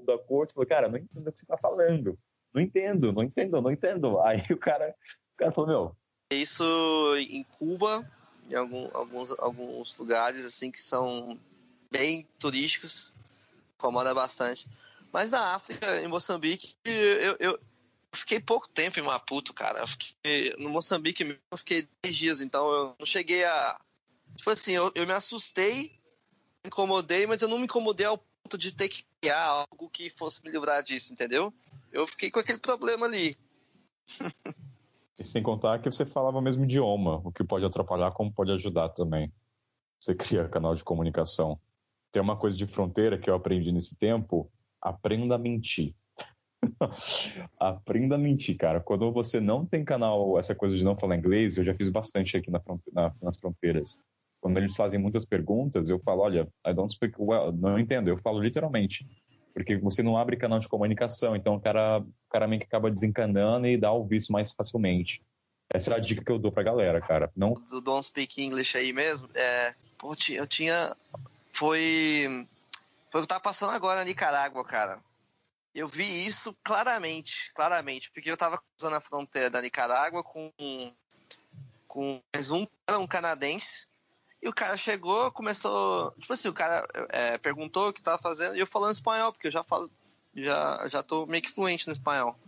A: da corte. Falei, cara, não entendo o que você tá falando. Não entendo. Aí o cara falou, meu.
B: Isso em Cuba, em alguns lugares assim que são bem turísticos, incomoda bastante. Mas na África, em Moçambique, eu fiquei pouco tempo em Maputo, cara. No Moçambique mesmo, eu fiquei 10 dias, então eu não cheguei a. Tipo assim, eu me assustei, me incomodei, mas eu não me incomodei ao ponto de ter que criar algo que fosse me livrar disso, entendeu? Eu fiquei com aquele problema ali.
A: E sem contar que você falava o mesmo idioma, o que pode atrapalhar, como pode ajudar também. Você cria canal de comunicação. Tem uma coisa de fronteira que eu aprendi nesse tempo, aprenda a mentir. Aprenda a mentir, cara. Quando você não tem canal, essa coisa de não falar inglês, eu já fiz bastante aqui nas fronteiras. Quando eles fazem muitas perguntas, eu falo, olha, I don't speak well, não entendo, eu falo literalmente. Porque você não abre canal de comunicação, então o cara meio que acaba desencanando e dá o vício mais facilmente. Essa é a dica que eu dou pra galera, cara. Não...
B: Do Don't Speak English aí mesmo, eu tinha... Foi o que eu tava passando agora na Nicarágua, cara. Eu vi isso claramente, porque eu tava cruzando a fronteira da Nicarágua com mais um canadense, e o cara chegou, começou, tipo assim, o cara perguntou o que tava fazendo, e eu falando espanhol, porque eu já falo, já tô meio que fluente no espanhol.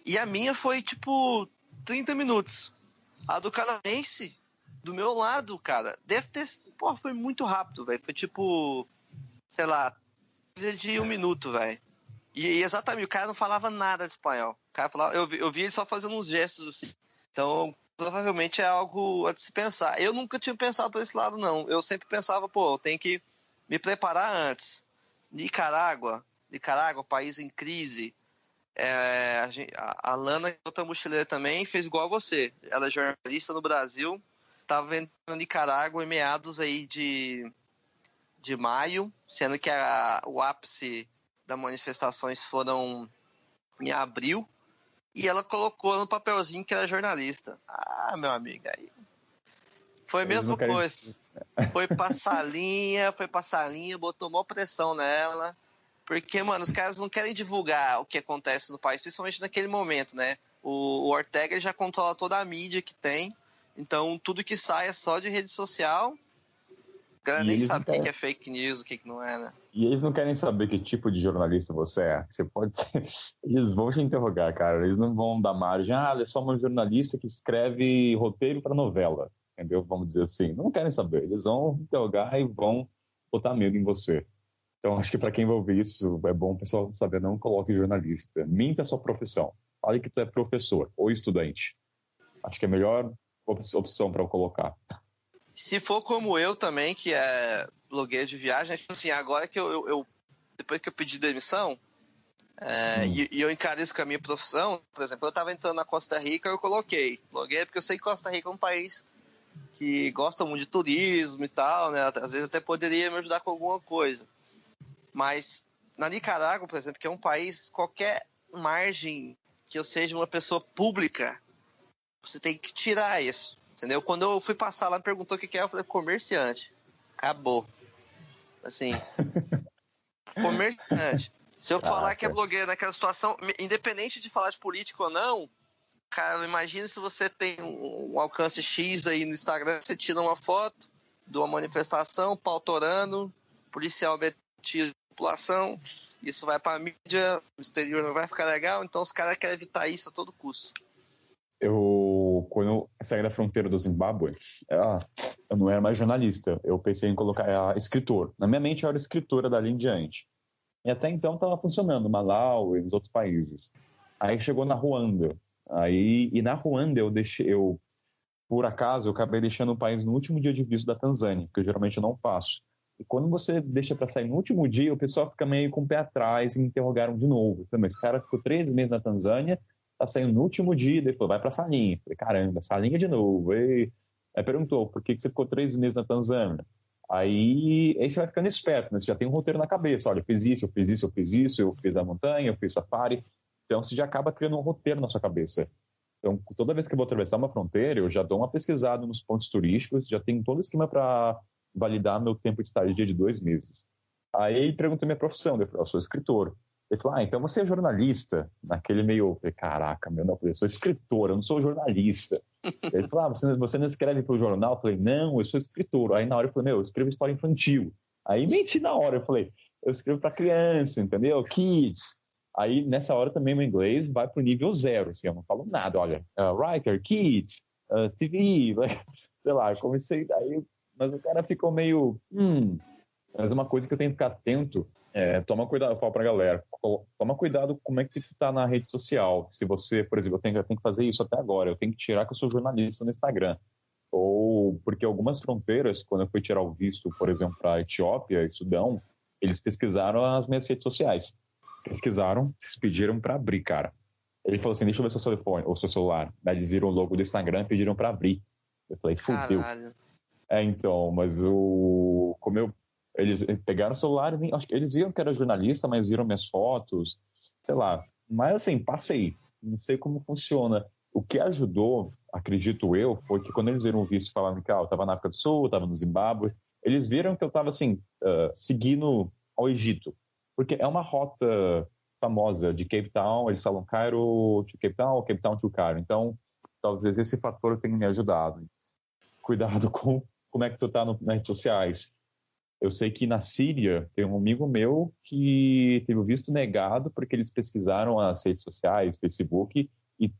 B: E a minha foi, tipo, 30 minutos. A do canadense, do meu lado, cara, deve ter, foi muito rápido, velho, foi tipo, sei lá, coisa de 1 minuto, velho. E exatamente, o cara não falava nada de espanhol. O cara falava, eu vi ele só fazendo uns gestos assim. Então, provavelmente é algo a de se pensar. Eu nunca tinha pensado por esse lado, não. Eu sempre pensava, eu tenho que me preparar antes. Nicarágua, país em crise. A Lana, outra mochileira também, fez igual a você. Ela é jornalista no Brasil. Estava vendo Nicarágua em meados aí de maio, sendo que o ápice das manifestações foram em abril, e ela colocou no papelzinho que era jornalista. Ah, meu amigo, aí foi a mesma coisa. Foi passar linha, botou maior pressão nela, porque, mano, os caras não querem divulgar o que acontece no país, principalmente naquele momento, né? O Ortega ele já controla toda a mídia que tem, então tudo que sai é só de rede social. O cara nem sabe o que é fake news, o que não é, né?
A: E eles não querem saber que tipo de jornalista você é. Você pode Eles vão te interrogar, cara. Eles não vão dar margem. Ela é só uma jornalista que escreve roteiro para novela. entendeu? Vamos dizer assim. Não querem saber. Eles vão interrogar e vão botar medo em você. Então, acho que para quem vai ouvir isso, é bom o pessoal saber, não coloque jornalista. Minta a sua profissão. Fale que tu é professor ou estudante. Acho que é a melhor opção para eu colocar.
B: Se for como eu também, que é blogueiro de viagem, assim, agora que eu depois que eu pedi demissão, e eu encaro isso com a minha profissão, por exemplo, eu estava entrando na Costa Rica, eu coloquei blogueiro, porque eu sei que Costa Rica é um país que gosta muito de turismo e tal, né? Às vezes até poderia me ajudar com alguma coisa. Mas na Nicarágua, por exemplo, que é um país, qualquer margem que eu seja uma pessoa pública, você tem que tirar isso, entendeu? Quando eu fui passar lá, me perguntou o que é, eu falei, comerciante. Acabou. Assim, comerciante. Se eu falar que é blogueiro naquela situação, independente de falar de política ou não, cara, imagina se você tem um alcance X aí no Instagram, você tira uma foto de uma manifestação, pau torando, policial metido na população, isso vai pra mídia, o exterior não vai ficar legal, então os caras querem evitar isso a todo custo.
A: Quando eu saí da fronteira do Zimbábue, eu não era mais jornalista, eu pensei em colocar escritor. Na minha mente eu era escritora dali em diante. E até então estava funcionando, Malau e nos outros países. Aí chegou na Ruanda. E na Ruanda por acaso, eu acabei deixando o país no último dia de visto da Tanzânia, que eu geralmente não faço. E quando você deixa para sair no último dia, o pessoal fica meio com o pé atrás e me interrogaram de novo. Falei, mas esse cara ficou 3 meses na Tanzânia, tá saindo no último dia, ele falou, vai pra Salinha. Falei, caramba, Salinha de novo. Aí perguntou, por que você ficou 3 meses na Tanzânia? Aí você vai ficando esperto, né? Você já tem um roteiro na cabeça. Olha, eu fiz isso, eu fiz isso, eu fiz isso, eu fiz a montanha, eu fiz safari. Então você já acaba criando um roteiro na sua cabeça. Então, toda vez que eu vou atravessar uma fronteira, eu já dou uma pesquisada nos pontos turísticos, já tenho todo o esquema para validar meu tempo de estadia de 2 meses. Aí ele perguntou minha profissão, eu sou escritor. Ele falou, então você é jornalista? Naquele meio, eu falei, caraca, não, eu sou escritor, eu não sou jornalista. Ele falou, você não escreve para o jornal? Eu falei, não, eu sou escritor. Aí na hora eu falei, eu escrevo história infantil. Aí menti na hora, eu falei, eu escrevo para criança, entendeu? Kids. Aí nessa hora também meu inglês vai para o nível 0, assim, eu não falo nada, olha, writer, kids, TV, sei lá, comecei daí, mas o cara ficou meio, mas uma coisa que eu tenho que ficar atento toma cuidado, eu falo pra galera, toma cuidado como é que tu tá na rede social. Se você, por exemplo, eu tenho que fazer isso até agora, eu tenho que tirar que eu sou jornalista no Instagram. Ou porque algumas fronteiras, quando eu fui tirar o visto, por exemplo, para Etiópia e Sudão, eles pesquisaram as minhas redes sociais. Pesquisaram, se pediram para abrir, cara. Ele falou assim, deixa eu ver seu telefone, ou seu celular. Daí eles viram o logo do Instagram e pediram para abrir. Eu falei, fudeu.
B: Caralho.
A: Então, mas eles pegaram o celular, acho que eles viram que era jornalista, mas viram minhas fotos, sei lá. Mas assim, passei. Não sei como funciona. O que ajudou, acredito eu, foi que quando eles viram o visto e falaram que eu estava na África do Sul, estava no Zimbábue, eles viram que eu estava assim, seguindo ao Egito. Porque é uma rota famosa de Cape Town, eles falam Cairo to Cape Town ou Cape Town to Cairo. Então, talvez esse fator tenha me ajudado. Cuidado com como é que tu tá nas redes sociais. Eu sei que na Síria tem um amigo meu que teve o visto negado porque eles pesquisaram as redes sociais, Facebook, e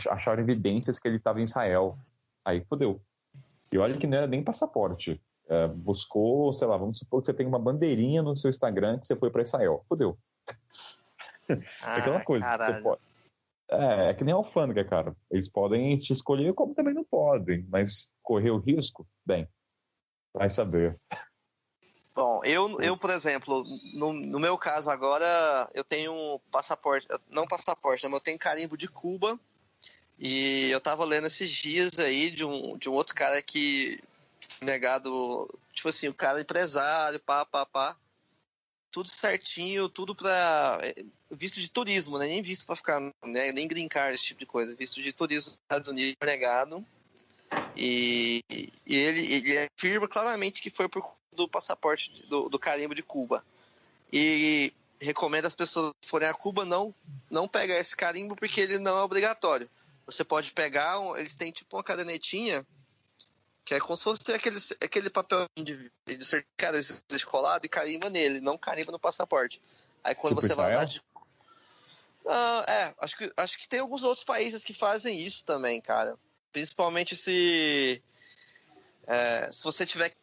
A: acharam evidências que ele estava em Israel. Aí fodeu. E olha que não era nem passaporte. Buscou, sei lá, vamos supor que você tem uma bandeirinha no seu Instagram que você foi para Israel. Fodeu. Aquela coisa. Que você pode... É que nem a alfândega, cara. Eles podem te escolher como também não podem, mas correr o risco, bem, vai saber.
B: Bom, eu por exemplo, no meu caso agora, eu tenho passaporte, não passaporte, mas eu tenho carimbo de Cuba, e eu tava lendo esses dias aí de um outro cara que negado, tipo assim, o cara empresário, pá, tudo certinho, tudo pra visto de turismo, né? Nem visto pra ficar, né? Nem green card, esse tipo de coisa, visto de turismo nos Estados Unidos negado. E ele afirma claramente que foi por conta do passaporte do carimbo de Cuba. E recomenda as pessoas que forem a Cuba não pegar esse carimbo porque ele não é obrigatório. Você pode pegar, eles têm tipo uma cadernetinha que é como se fosse aquele papel de certificado descolado e carimba nele, não carimba no passaporte. Aí quando
A: Tipo
B: você vai
A: Israel?
B: usar acho que tem alguns outros países que fazem isso também, cara. Principalmente se Se você tiver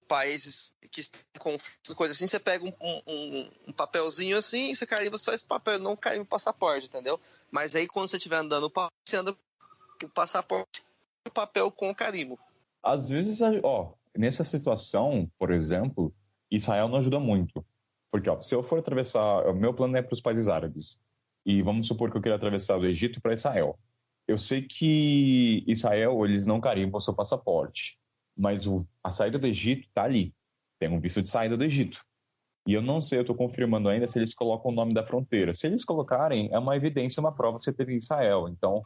B: países que estão com coisa assim, você pega um papelzinho assim, você carimba só esse papel, não carimba o passaporte, entendeu? Mas aí quando você estiver andando, você anda com o passaporte e o papel com o carimbo.
A: Às vezes, nessa situação, por exemplo, Israel não ajuda muito. Porque, se eu for atravessar, o meu plano é para os países árabes. E vamos supor que eu queira atravessar do Egito para Israel. Eu sei que Israel, eles não carimbam o seu passaporte. Mas a saída do Egito está ali. Tem um visto de saída do Egito. E eu não sei, eu estou confirmando ainda se eles colocam o nome da fronteira. Se eles colocarem, é uma evidência, uma prova que você teve em Israel. Então,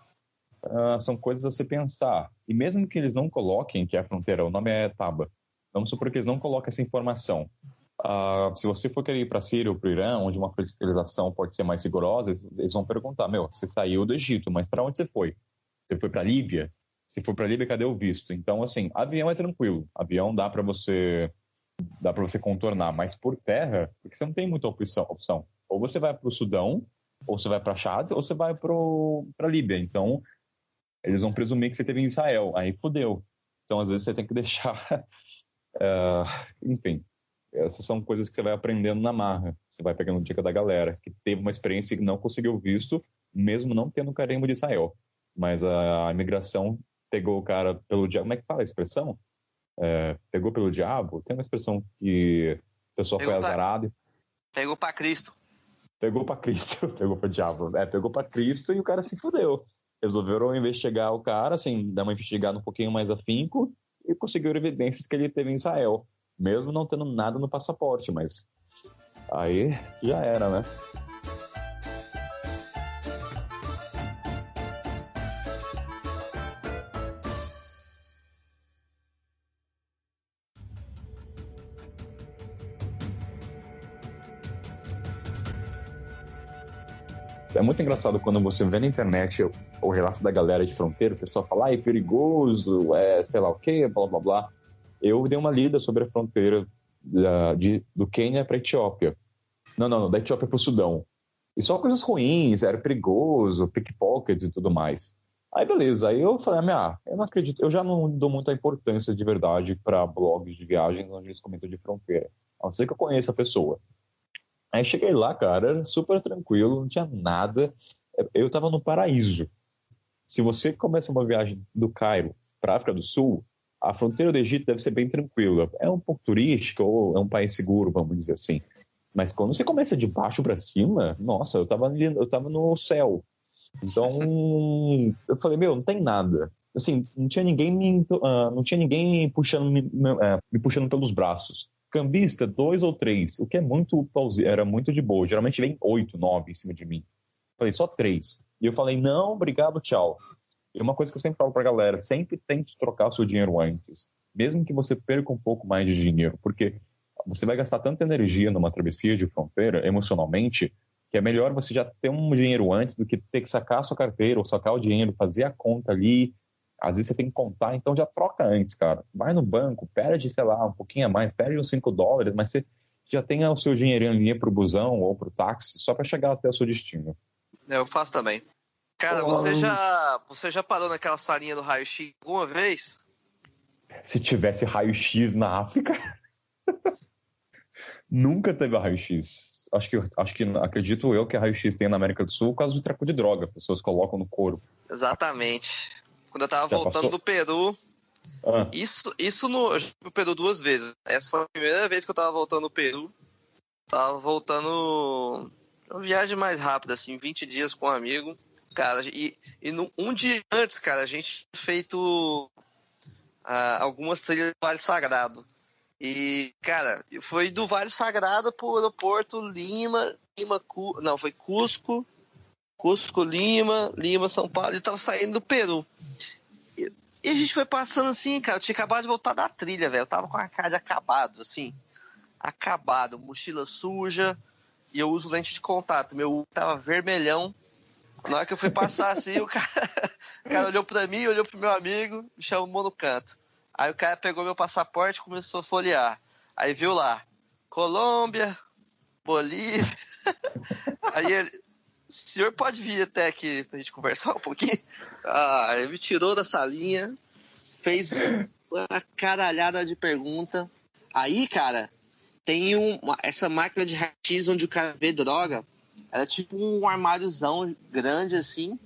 A: são coisas a se pensar. E mesmo que eles não coloquem que é a fronteira, o nome é Taba. Vamos supor que eles não coloquem essa informação. Se você for querer ir para a Síria ou para o Irã, onde uma fiscalização pode ser mais rigorosa, eles vão perguntar, você saiu do Egito, mas para onde você foi? Você foi para a Líbia? Se for para a Líbia, cadê o visto? Então, assim, avião é tranquilo. Avião dá para você contornar, mas por terra, porque você não tem muita opção. Ou você vai para o Sudão, ou você vai para Chad, ou você vai para a Líbia. Então, eles vão presumir que você teve em Israel. Aí fodeu. Então, às vezes, você tem que deixar... enfim, essas são coisas que você vai aprendendo na marra. Você vai pegando dica da galera, que teve uma experiência e não conseguiu visto, mesmo não tendo carimbo de Israel. Mas a imigração pegou o cara pelo diabo. Como é que fala a expressão? Pegou pelo diabo? Tem uma expressão que a pessoa foi azarada.
B: Pegou pra Cristo.
A: Pegou pra Cristo. Pegou pro diabo. Pegou pra Cristo e o cara se fudeu. Resolveram investigar o cara, assim, dar uma investigada um pouquinho mais afinco e conseguiram evidências que ele teve em Israel. Mesmo não tendo nada no passaporte, mas aí já era, né? É muito engraçado quando você vê na internet o relato da galera de fronteira, o pessoal fala, é perigoso, sei lá o quê, blá blá blá. Eu dei uma lida sobre a fronteira do Quênia para a Etiópia. Não, da Etiópia para o Sudão. E só coisas ruins, era perigoso, pickpockets e tudo mais. Aí beleza, aí eu falei, eu não acredito, eu já não dou muita importância de verdade para blogs de viagens onde eles comentam de fronteira. A não ser que eu conheça a pessoa. Aí cheguei lá, cara, era super tranquilo, não tinha nada. Eu tava no paraíso. Se você começa uma viagem do Cairo para África do Sul, a fronteira do Egito deve ser bem tranquila. É um pouco turística ou é um país seguro, vamos dizer assim. Mas quando você começa de baixo para cima, nossa, eu tava no céu. Então, eu falei, não tem nada. Assim, não tinha ninguém me puxando, me puxando pelos braços. Cambista, 2 ou 3, o que é muito plausível, era muito de boa. Geralmente vem 8, 9 em cima de mim. Falei, só 3. E eu falei, não, obrigado, tchau. E uma coisa que eu sempre falo pra galera, sempre tente trocar o seu dinheiro antes. Mesmo que você perca um pouco mais de dinheiro, porque você vai gastar tanta energia numa travessia de fronteira, emocionalmente, que é melhor você já ter um dinheiro antes do que ter que sacar a sua carteira ou sacar o dinheiro, fazer a conta ali. Às vezes você tem que contar, então já troca antes, cara. Vai no banco, perde, sei lá, um pouquinho a mais, perde uns $5, mas você já tem o seu dinheirinho ali pro busão ou pro táxi, só para chegar até o seu destino.
B: Eu faço também. Cara, você já parou naquela salinha do raio-x alguma vez?
A: Se tivesse raio-x na África... Nunca teve raio-x. Acredito eu que a raio-x tem na América do Sul por causa do tráfico de droga. Pessoas colocam no couro.
B: Exatamente. Quando eu tava
A: Já
B: voltando
A: passou?
B: do Peru,
A: Ah,
B: eu já fui pro Peru 2 vezes. Essa foi a primeira vez que eu tava voltando do Peru. Tava voltando uma viagem mais rápida, assim, 20 dias com um amigo. Cara, um dia antes, cara, a gente tinha feito algumas trilhas do Vale Sagrado. E, cara, foi do Vale Sagrado pro aeroporto foi Cusco, Lima, São Paulo. Eu tava saindo do Peru. E a gente foi passando assim, cara, eu tinha acabado de voltar da trilha, velho. Eu tava com a cara de acabado, assim. Acabado, mochila suja. E eu uso lente de contato. Meu olho tava vermelhão. Na hora que eu fui passar assim, o cara olhou pra mim, olhou pro meu amigo, me chamou no canto. Aí o cara pegou meu passaporte e começou a folhear. Aí viu lá, Colômbia, Bolívia. Aí ele, o senhor pode vir até aqui pra gente conversar um pouquinho? Ele me tirou da salinha, fez uma caralhada de pergunta. Aí, cara, tem essa máquina de raio-x onde o cara vê droga. Ela é tipo um armáriozão grande assim.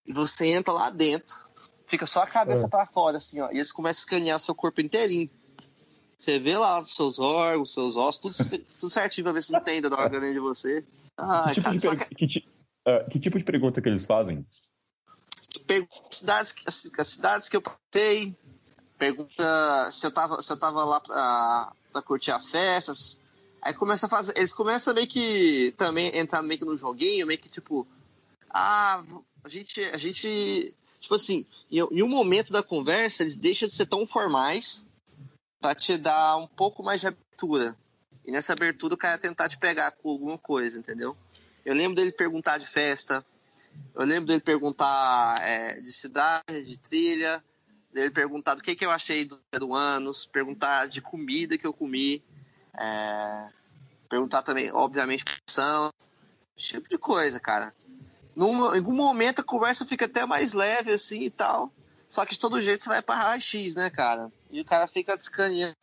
B: E você entra lá dentro. Fica só a cabeça pra fora, assim, ó. E eles começam a escanear o seu corpo inteirinho. Você vê lá os seus órgãos, seus ossos, tudo certinho pra ver se não tem droga dentro de você.
A: Que tipo,
B: Cara,
A: que tipo de pergunta que eles fazem?
B: pergunta as cidades que eu passei, pergunta se eu tava lá pra curtir as festas. Aí começa a fazer. Eles começam meio que também entrar meio que no joguinho, meio que tipo. A gente. Tipo assim, em um momento da conversa, eles deixam de ser tão formais pra te dar um pouco mais de abertura. E nessa abertura o cara tentar te pegar com alguma coisa, entendeu? Eu lembro dele perguntar de festa, eu lembro dele perguntar de cidade, de trilha, dele perguntar do que eu achei dos peruanos, perguntar de comida que eu comi, perguntar também, obviamente, profissão, esse tipo de coisa, cara. Em algum momento a conversa fica até mais leve assim e tal. Só que de todo jeito você vai pra raio-x, né, cara? E o cara fica descaneando,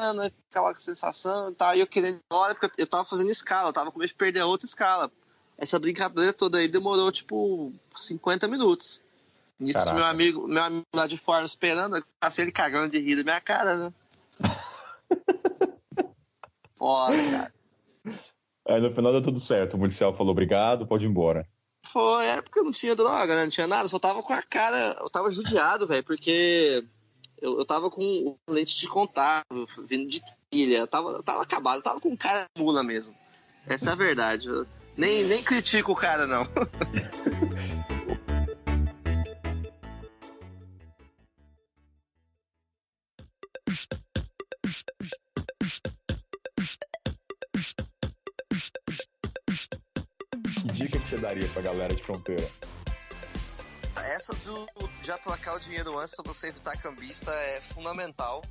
B: aquela sensação e tal. E eu querendo ir embora, porque eu tava fazendo escala, eu tava com medo de perder a outra escala. Essa brincadeira toda aí demorou, tipo, 50 minutos. Nisso,
A: Caraca.
B: meu amigo lá de fora esperando, eu passei ele cagando de rir da minha cara, né? Foda, cara.
A: Aí no final deu tudo certo. O policial falou obrigado, pode ir embora.
B: Foi, era porque eu não tinha droga, né? Não tinha nada, só tava com a cara. Eu tava judiado, velho, porque eu tava com lente de contato, vindo de trilha. Eu tava acabado, eu tava com cara de mula mesmo. Essa é a verdade. Eu nem critico o cara, não.
A: Que dica que você daria pra galera de fronteira?
B: Essa do já trocar o dinheiro antes pra você evitar cambista é fundamental.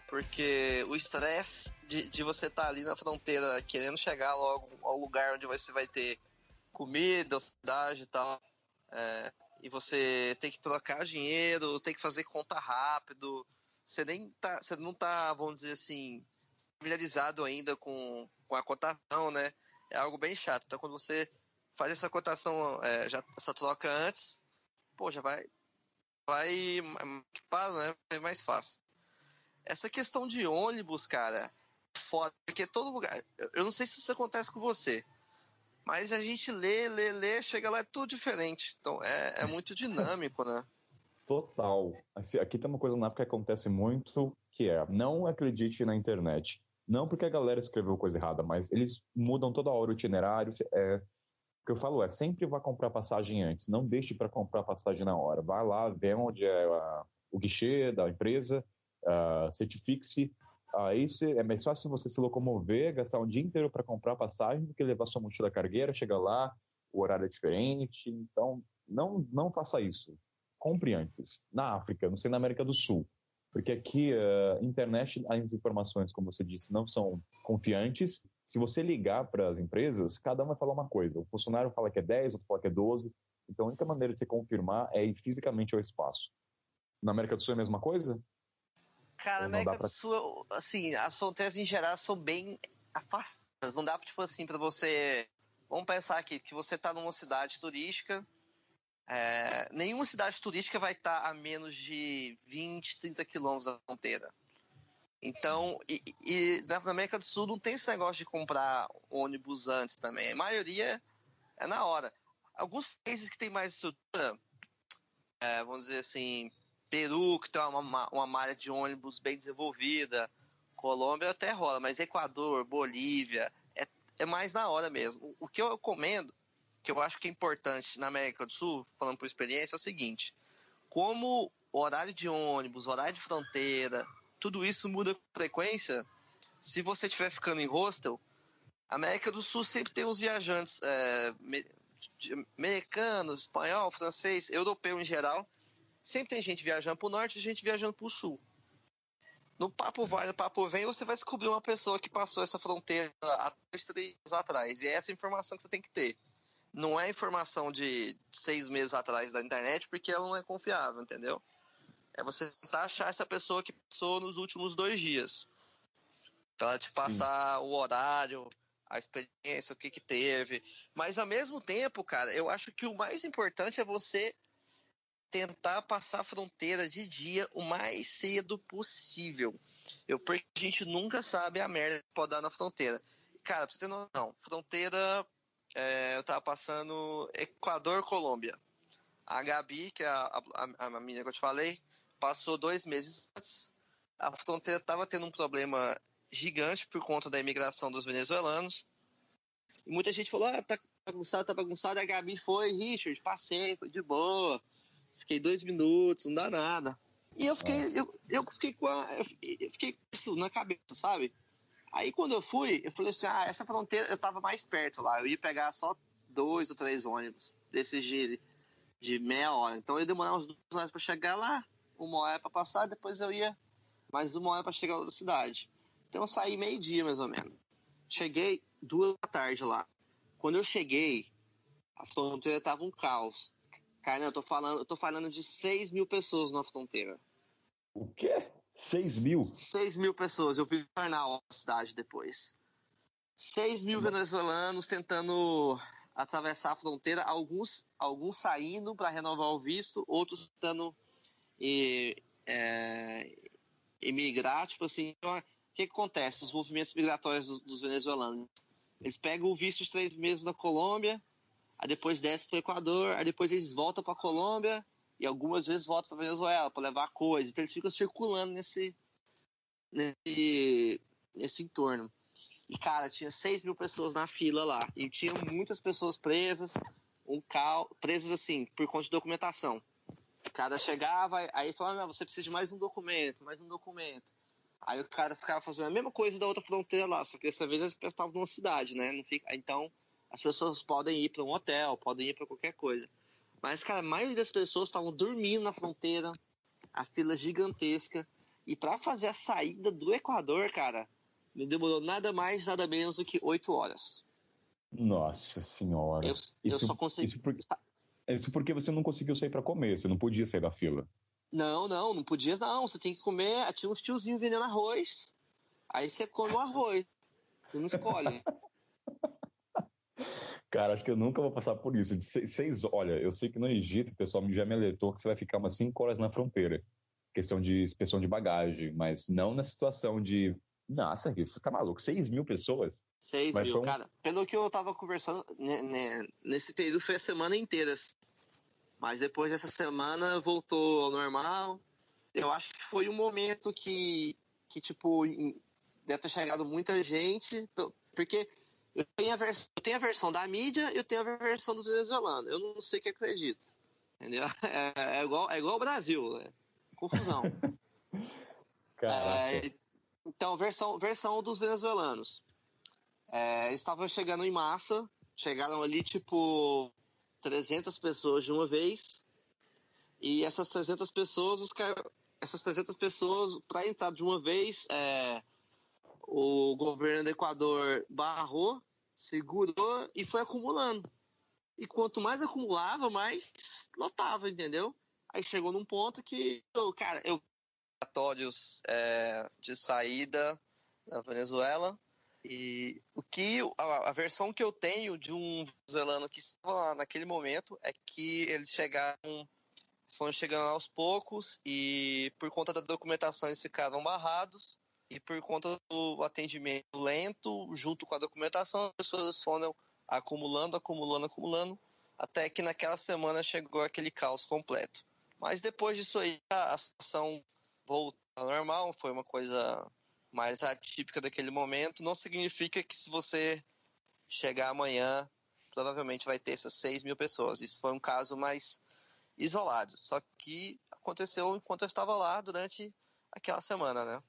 B: Porque o estresse de você estar ali na fronteira querendo chegar logo ao lugar onde você vai ter comida, hospedagem e tal, e você tem que trocar dinheiro, tem que fazer conta rápido, você não tá, vamos dizer assim, familiarizado ainda com a cotação, né? É algo bem chato. Então quando você faz essa cotação, essa troca antes, pô, já vai equipado, né? É mais fácil. Essa questão de ônibus, cara, foda, porque todo lugar. Eu não sei se isso acontece com você, mas a gente lê, chega lá, é tudo diferente. Então é muito dinâmico, né?
A: Total. Assim, aqui tem uma coisa na África que acontece muito, que é não acredite na internet. Não porque a galera escreveu coisa errada, mas eles mudam toda hora o itinerário. O que eu falo é sempre vá comprar passagem antes. Não deixe para comprar passagem na hora. Vá lá, vê onde é o guichê da empresa, certifique-se. Aí é mais fácil você se locomover, gastar um dia inteiro para comprar passagem do que levar sua mochila cargueira, chegar lá, o horário é diferente. Então, não faça isso. Compre antes. Na África, não sei na América do Sul. Porque aqui, internet, as informações, como você disse, não são confiantes. Se você ligar para as empresas, cada um vai falar uma coisa. O funcionário fala que é 10, outro fala que é 12. Então, a única maneira de você confirmar é ir fisicamente ao espaço. Na América do Sul é a mesma coisa?
B: Cara, na
A: Ou não dá
B: América do
A: para...
B: Sul, assim, as fronteiras em geral são bem afastadas. Não dá, tipo assim, pra você. Vamos pensar aqui, que você tá numa cidade turística. Nenhuma cidade turística vai estar a menos de 20, 30 quilômetros da fronteira. Então, e na América do Sul não tem esse negócio de comprar ônibus antes também. A maioria é na hora. Alguns países que têm mais estrutura, vamos dizer assim, Peru, que tem uma malha de ônibus bem desenvolvida, Colômbia até rola, mas Equador, Bolívia, é mais na hora mesmo. O que eu recomendo, que eu acho que é importante na América do Sul, falando por experiência, é o seguinte: como o horário de ônibus, horário de fronteira, tudo isso muda com frequência. Se você estiver ficando em hostel, a América do Sul sempre tem uns viajantes americanos, espanhol, francês, europeu em geral. Sempre tem gente viajando para o norte e gente viajando para o sul. No papo vai, no papo vem, você vai descobrir uma pessoa que passou essa fronteira há 3 anos atrás. E é essa informação que você tem que ter. Não é informação de 6 meses atrás da internet, porque ela não é confiável, entendeu? é você tentar achar essa pessoa que passou nos últimos 2 dias. Pra ela te passar o horário, a experiência, o que teve. Mas ao mesmo tempo, cara, eu acho que o mais importante é você tentar passar a fronteira de dia o mais cedo possível. Porque a gente nunca sabe a merda que pode dar na fronteira. Cara, pra você ter noção, fronteira, eu tava passando Equador-Colômbia. A Gabi, que é a menina que eu te falei, passou 2 meses antes. A fronteira tava tendo um problema gigante por conta da imigração dos venezuelanos. E muita gente falou, tá bagunçado, tá bagunçado. A Gabi foi, Richard, passei, foi de boa. Fiquei 2 minutos, não dá nada. E eu fiquei, eu fiquei eu fiquei com isso na cabeça, sabe? Aí quando eu falei assim, essa fronteira, eu tava mais perto lá. Eu ia pegar só 2 ou 3 ônibus desses de meia hora. Então eu ia demorar uns 2 horas pra chegar lá, 1 hora pra passar, depois eu ia mais 1 hora pra chegar na outra cidade. Então eu saí meio-dia, mais ou menos. Cheguei 2 da tarde lá. Quando eu cheguei, a fronteira tava um caos. Cara, eu tô falando de 6 mil pessoas na fronteira.
A: O quê? 6.000?
B: 6 mil pessoas. Eu vi jornal na cidade depois. 6 mil venezuelanos tentando atravessar a fronteira. Alguns saindo para renovar o visto, outros tentando emigrar. Tipo assim, o que acontece? Os movimentos migratórios dos venezuelanos. Eles pegam o visto de 3 meses na Colômbia, aí depois desce para o Equador, aí depois eles voltam para a Colômbia e algumas vezes voltam para Venezuela para levar coisa. Então eles ficam circulando nesse entorno. E, cara, tinha 6 mil pessoas na fila lá. E tinha muitas pessoas presas, presas assim, por conta de documentação. O cara chegava, aí falava, você precisa de mais um documento, mais um documento. Aí o cara ficava fazendo a mesma coisa da outra fronteira lá, só que dessa vez eles estavam numa cidade, né? Não fica, então as pessoas podem ir para um hotel, podem ir para qualquer coisa. Mas, cara, a maioria das pessoas estavam dormindo na fronteira, a fila gigantesca. E para fazer a saída do Equador, cara, me demorou nada mais, nada menos do que 8 horas.
A: Nossa senhora.
B: Eu só consegui...
A: Isso porque você não conseguiu sair para comer, você não podia sair da fila.
B: Não podia não. Você tem que comer. Tinha uns tiozinhos vendendo arroz. Aí você come o arroz. Você não escolhe.
A: Cara, acho que eu nunca vou passar por isso. Olha, eu sei que no Egito o pessoal já me alertou que você vai ficar umas 5 horas na fronteira. Questão de inspeção de bagagem, mas não na situação de. Nossa, você tá maluco? 6 mil pessoas?
B: 6 mil, cara. Pelo que eu tava conversando, nesse período foi a semana inteira. Mas depois dessa semana voltou ao normal. Eu acho que foi um momento que tipo, deve ter chegado muita gente, porque eu tenho a versão da mídia e eu tenho a versão dos venezuelanos. Eu não sei o que acredito. Entendeu? É igual o Brasil, né? Confusão.
A: Caraca.
B: Então, versão dos venezuelanos. Eles estavam chegando em massa, chegaram ali tipo 300 pessoas de uma vez, e essas 300 pessoas, para entrar de uma vez, o governo do Equador barrou, segurou e foi acumulando. E quanto mais acumulava, mais lotava, entendeu? Aí chegou num ponto que, cara, eu relatórios de saída da Venezuela. E a versão que eu tenho de um venezuelano que estava lá naquele momento é que eles foram chegando aos poucos e por conta da documentação eles ficaram barrados e por conta do atendimento lento junto com a documentação as pessoas foram acumulando até que naquela semana chegou aquele caos completo. Mas depois disso aí a situação voltou ao normal, foi uma coisa mais atípica daquele momento. Não significa que se você chegar amanhã, provavelmente vai ter essas 6 mil pessoas. Isso foi um caso mais isolado. Só que aconteceu enquanto eu estava lá durante aquela semana, né?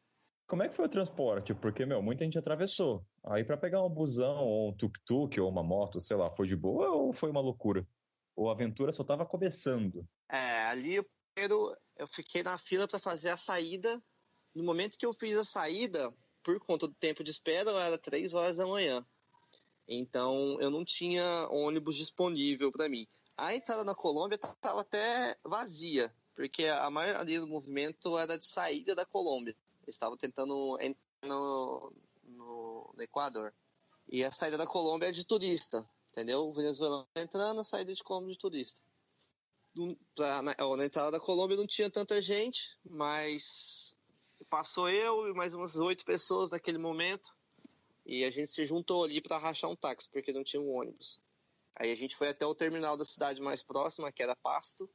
A: Como é que foi o transporte? Porque, muita gente atravessou. Aí para pegar um busão, ou um tuk-tuk, ou uma moto, sei lá, foi de boa ou foi uma loucura? Ou a aventura só estava começando?
B: Ali eu fiquei na fila para fazer a saída. No momento que eu fiz a saída, por conta do tempo de espera, era 3 horas da manhã. Então eu não tinha ônibus disponível para mim. A entrada na Colômbia estava até vazia, porque a maioria do movimento era de saída da Colômbia. Eles estavam tentando entrar no Equador. E a saída da Colômbia é de turista, entendeu? O venezuelano entrando, a saída de Colômbia de turista. Na entrada da Colômbia não tinha tanta gente, mas passou eu e mais umas 8 pessoas naquele momento. E a gente se juntou ali para rachar um táxi, porque não tinha um ônibus. Aí a gente foi até o terminal da cidade mais próxima, que era Pasto.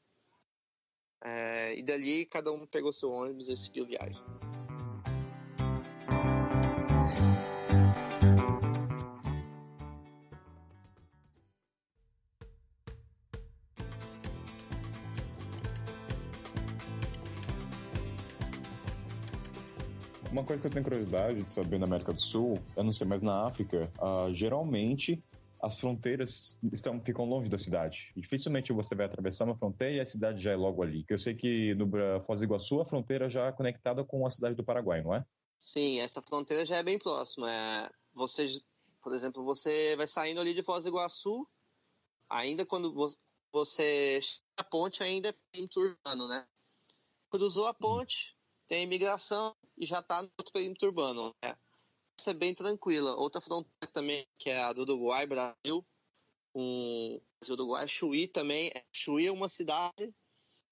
B: E dali cada um pegou seu ônibus e seguiu viagem.
A: Uma coisa que eu tenho curiosidade de saber na América do Sul, eu não sei, mas na África, geralmente as fronteiras ficam longe da cidade. E dificilmente você vai atravessar uma fronteira e a cidade já é logo ali. Eu sei que no Foz do Iguaçu a fronteira já é conectada com a cidade do Paraguai, não é?
B: Sim, essa fronteira já é bem próxima. Por exemplo, você vai saindo ali de Foz do Iguaçu, ainda quando você chega na ponte, ainda é perímetro urbano, né? Cruzou a ponte, tem a imigração e já está no outro perímetro urbano. Isso é bem tranquila. Outra fronteira também, que é a do Uruguai, Brasil, com o Uruguai, Chuí também. Chuí é uma cidade,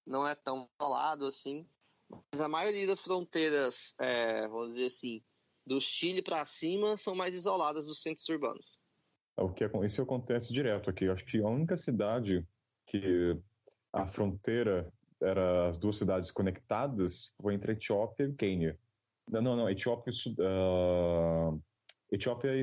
B: não é tão isolado assim, mas a maioria das fronteiras, vamos dizer assim, do Chile para cima, são mais isoladas dos centros urbanos.
A: Isso acontece direto aqui. Eu acho que a única cidade que a fronteira era as duas cidades conectadas foi entre Etiópia e Quênia. Não, Etiópia e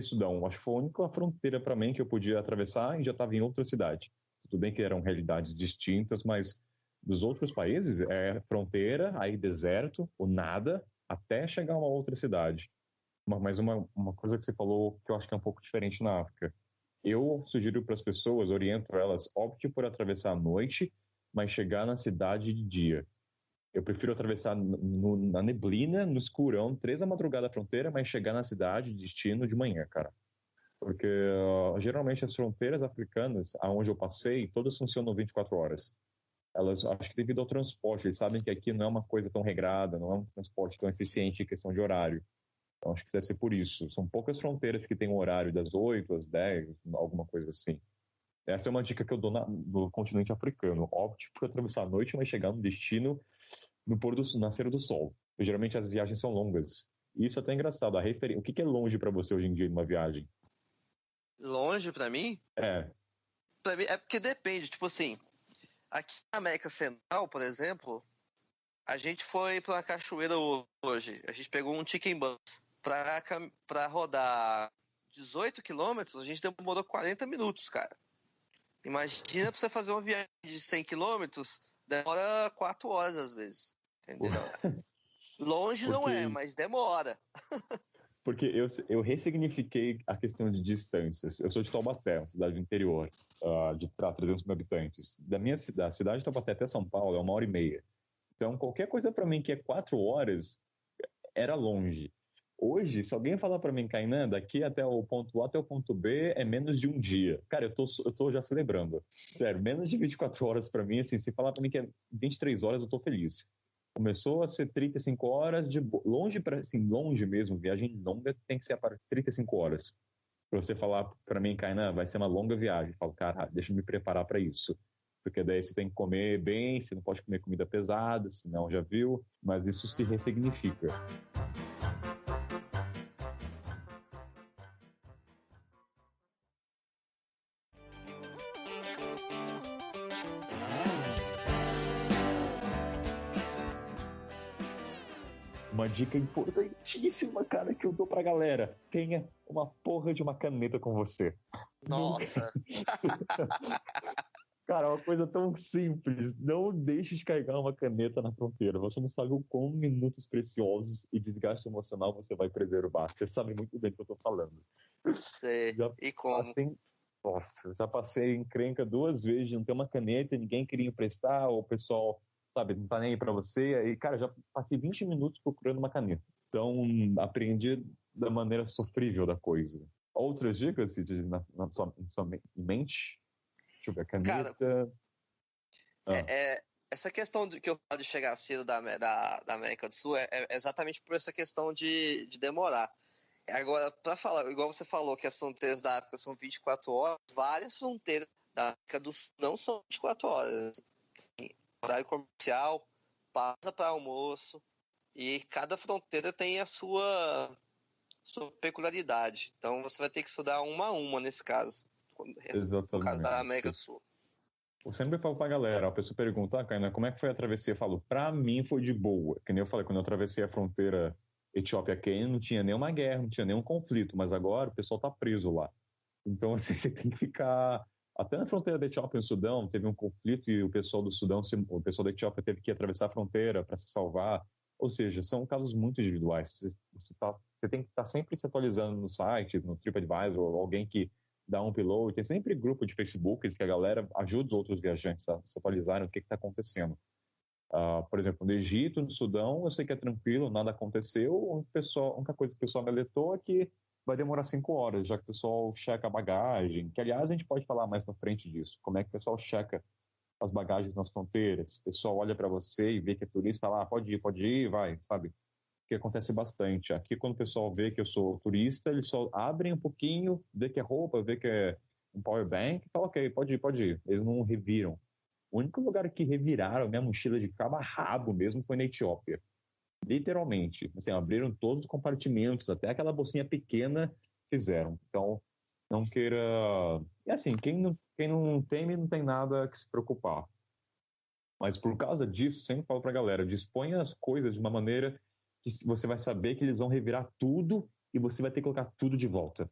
A: Sudão. Acho que foi a única fronteira para mim que eu podia atravessar e já estava em outra cidade. Tudo bem que eram realidades distintas, mas dos outros países é fronteira, aí deserto, ou nada, até chegar a uma outra cidade. Mas uma coisa que você falou que eu acho que é um pouco diferente na África. Eu sugiro para as pessoas, oriento elas, opte por atravessar à noite, mas chegar na cidade de dia. Eu prefiro atravessar na neblina, no escurão, 3 da madrugada a fronteira, mas chegar na cidade, destino, de manhã, cara. Porque geralmente as fronteiras africanas, aonde eu passei, todas funcionam 24 horas. Elas, acho que devido ao transporte, eles sabem que aqui não é uma coisa tão regrada, não é um transporte tão eficiente em questão de horário. Então acho que deve ser por isso. São poucas fronteiras que têm um horário das 8 às 10, alguma coisa assim. Essa é uma dica que eu dou no continente africano. Opte por atravessar a noite, mas chegar no destino no nascer do sol. E, geralmente as viagens são longas. E isso é até engraçado. O que é longe para você hoje em dia numa viagem?
B: Longe para mim? Pra mim é porque depende. Tipo assim, aqui na América Central, por exemplo, a gente foi para uma cachoeira hoje. A gente pegou um chicken bus para rodar 18 quilômetros. A gente demorou 40 minutos, cara. Imagina pra você fazer uma viagem de 100 quilômetros, demora 4 horas às vezes. Entendeu? Longe não é, mas demora.
A: Porque eu ressignifiquei a questão de distâncias. Eu sou de Taubaté, uma cidade do interior, de 300 mil habitantes. Da cidade de Taubaté até São Paulo é 1h30. Então, qualquer coisa para mim que é 4 horas era longe. Hoje, se alguém falar para mim, Kainan, daqui até o ponto A até o ponto B é menos de um dia. Cara, eu tô já celebrando. Sério, menos de 24 horas para mim, assim, se falar para mim que é 23 horas, eu tô feliz. Começou a ser 35 horas, longe mesmo, viagem longa tem que ser a partir de 35 horas. Para você falar para mim, Kainan, vai ser uma longa viagem. Eu falo, cara, deixa eu me preparar para isso. Porque daí você tem que comer bem, você não pode comer comida pesada, senão já viu, mas isso se ressignifica. Uma dica importantíssima, cara, que eu dou pra galera. Tenha uma porra de uma caneta com você.
B: Nossa!
A: Cara, é uma coisa tão simples. Não deixe de carregar uma caneta na fronteira. Você não sabe o quão minutos preciosos e desgaste emocional você vai preservar. Você sabe muito bem do que eu tô falando.
B: Sei. E como?
A: Já passei encrenca 2 vezes de não ter uma caneta, ninguém queria emprestar, ou o pessoal, sabe, não tá nem aí pra você. Aí, cara, já passei 20 minutos procurando uma caneta. Então, aprendi da maneira sofrível da coisa. Outras dicas, Cid, na sua mente? Deixa eu ver, a caneta...
B: Cara, essa questão que eu falo de chegar cedo da América do Sul é exatamente por essa questão de demorar. Agora, para falar, igual você falou que as fronteiras da África são 24 horas, várias fronteiras da África do Sul não são 24 horas. Tem horário comercial, pausa para almoço, e cada fronteira tem a sua peculiaridade. Então você vai ter que estudar uma a uma nesse caso. No caso da América do Sul.
A: Eu sempre falo pra galera, a pessoa pergunta, Caina, como é que foi a travessia? Eu falo, pra mim foi de boa. Que nem eu falei, quando eu atravessei a fronteira Etiópia-Quênia, não tinha nenhuma guerra, não tinha nenhum conflito, mas agora o pessoal tá preso lá. Então, assim, você tem que ficar... Até na fronteira da Etiópia e no Sudão, teve um conflito e o pessoal do Sudão, o pessoal da Etiópia teve que atravessar a fronteira para se salvar. Ou seja, são casos muito individuais. Você tem que estar sempre se atualizando nos sites, no TripAdvisor, alguém que dá um upload. Tem sempre grupo de Facebook que a galera ajuda os outros viajantes a se atualizarem o que está acontecendo. Por exemplo, no Egito, no Sudão, eu sei que é tranquilo, nada aconteceu. A única coisa que o pessoal me alertou é que vai demorar 5 horas, já que o pessoal checa a bagagem, que aliás a gente pode falar mais pra frente disso, como é que o pessoal checa as bagagens nas fronteiras, o pessoal olha para você e vê que é turista lá, pode ir, vai, sabe? Que acontece bastante. Aqui quando o pessoal vê que eu sou turista, eles só abrem um pouquinho, vê que é roupa, vê que é um power bank, tá ok, pode ir. Eles não reviram. O único lugar que reviraram minha mochila de cabo a rabo mesmo foi na Etiópia. Literalmente, assim, abriram todos os compartimentos, até aquela bolsinha pequena fizeram. Então, não queira... E assim, quem não teme não tem nada que se preocupar. Mas por causa disso, sempre falo pra galera, disponha as coisas de uma maneira que você vai saber que eles vão revirar tudo e você vai ter que colocar tudo de volta.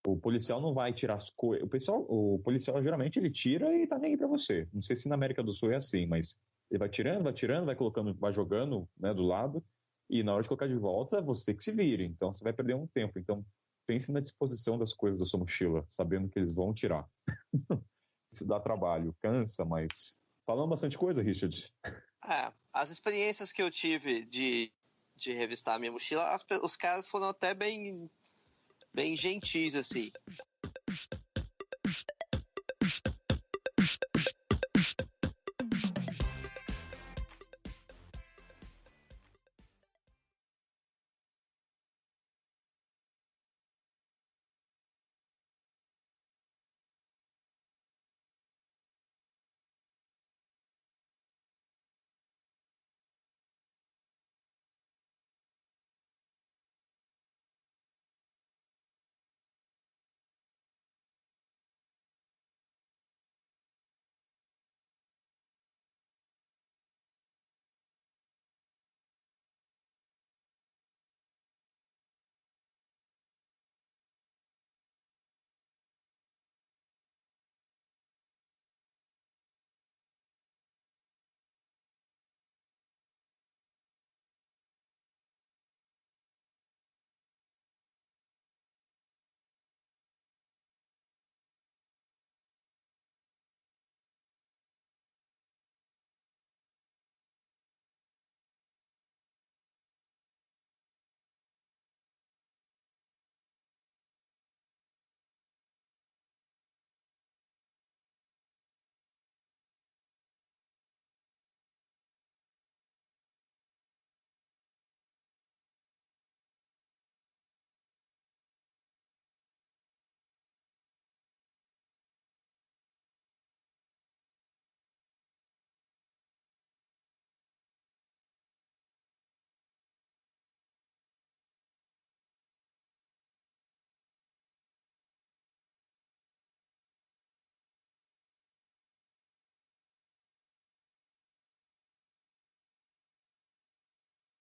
A: O policial não vai tirar as coisas... O policial geralmente ele tira e tá nem aí pra você. Não sei se na América do Sul é assim, mas ele vai tirando, vai colocando, vai jogando, né, do lado, e na hora de colocar de volta, você que se vire. Então você vai perder um tempo. Então pense na disposição das coisas da sua mochila, sabendo que eles vão tirar. Isso dá trabalho, cansa, mas... Falando bastante coisa, Richard.
B: As experiências que eu tive de revistar a minha mochila, os caras foram até bem gentis, assim.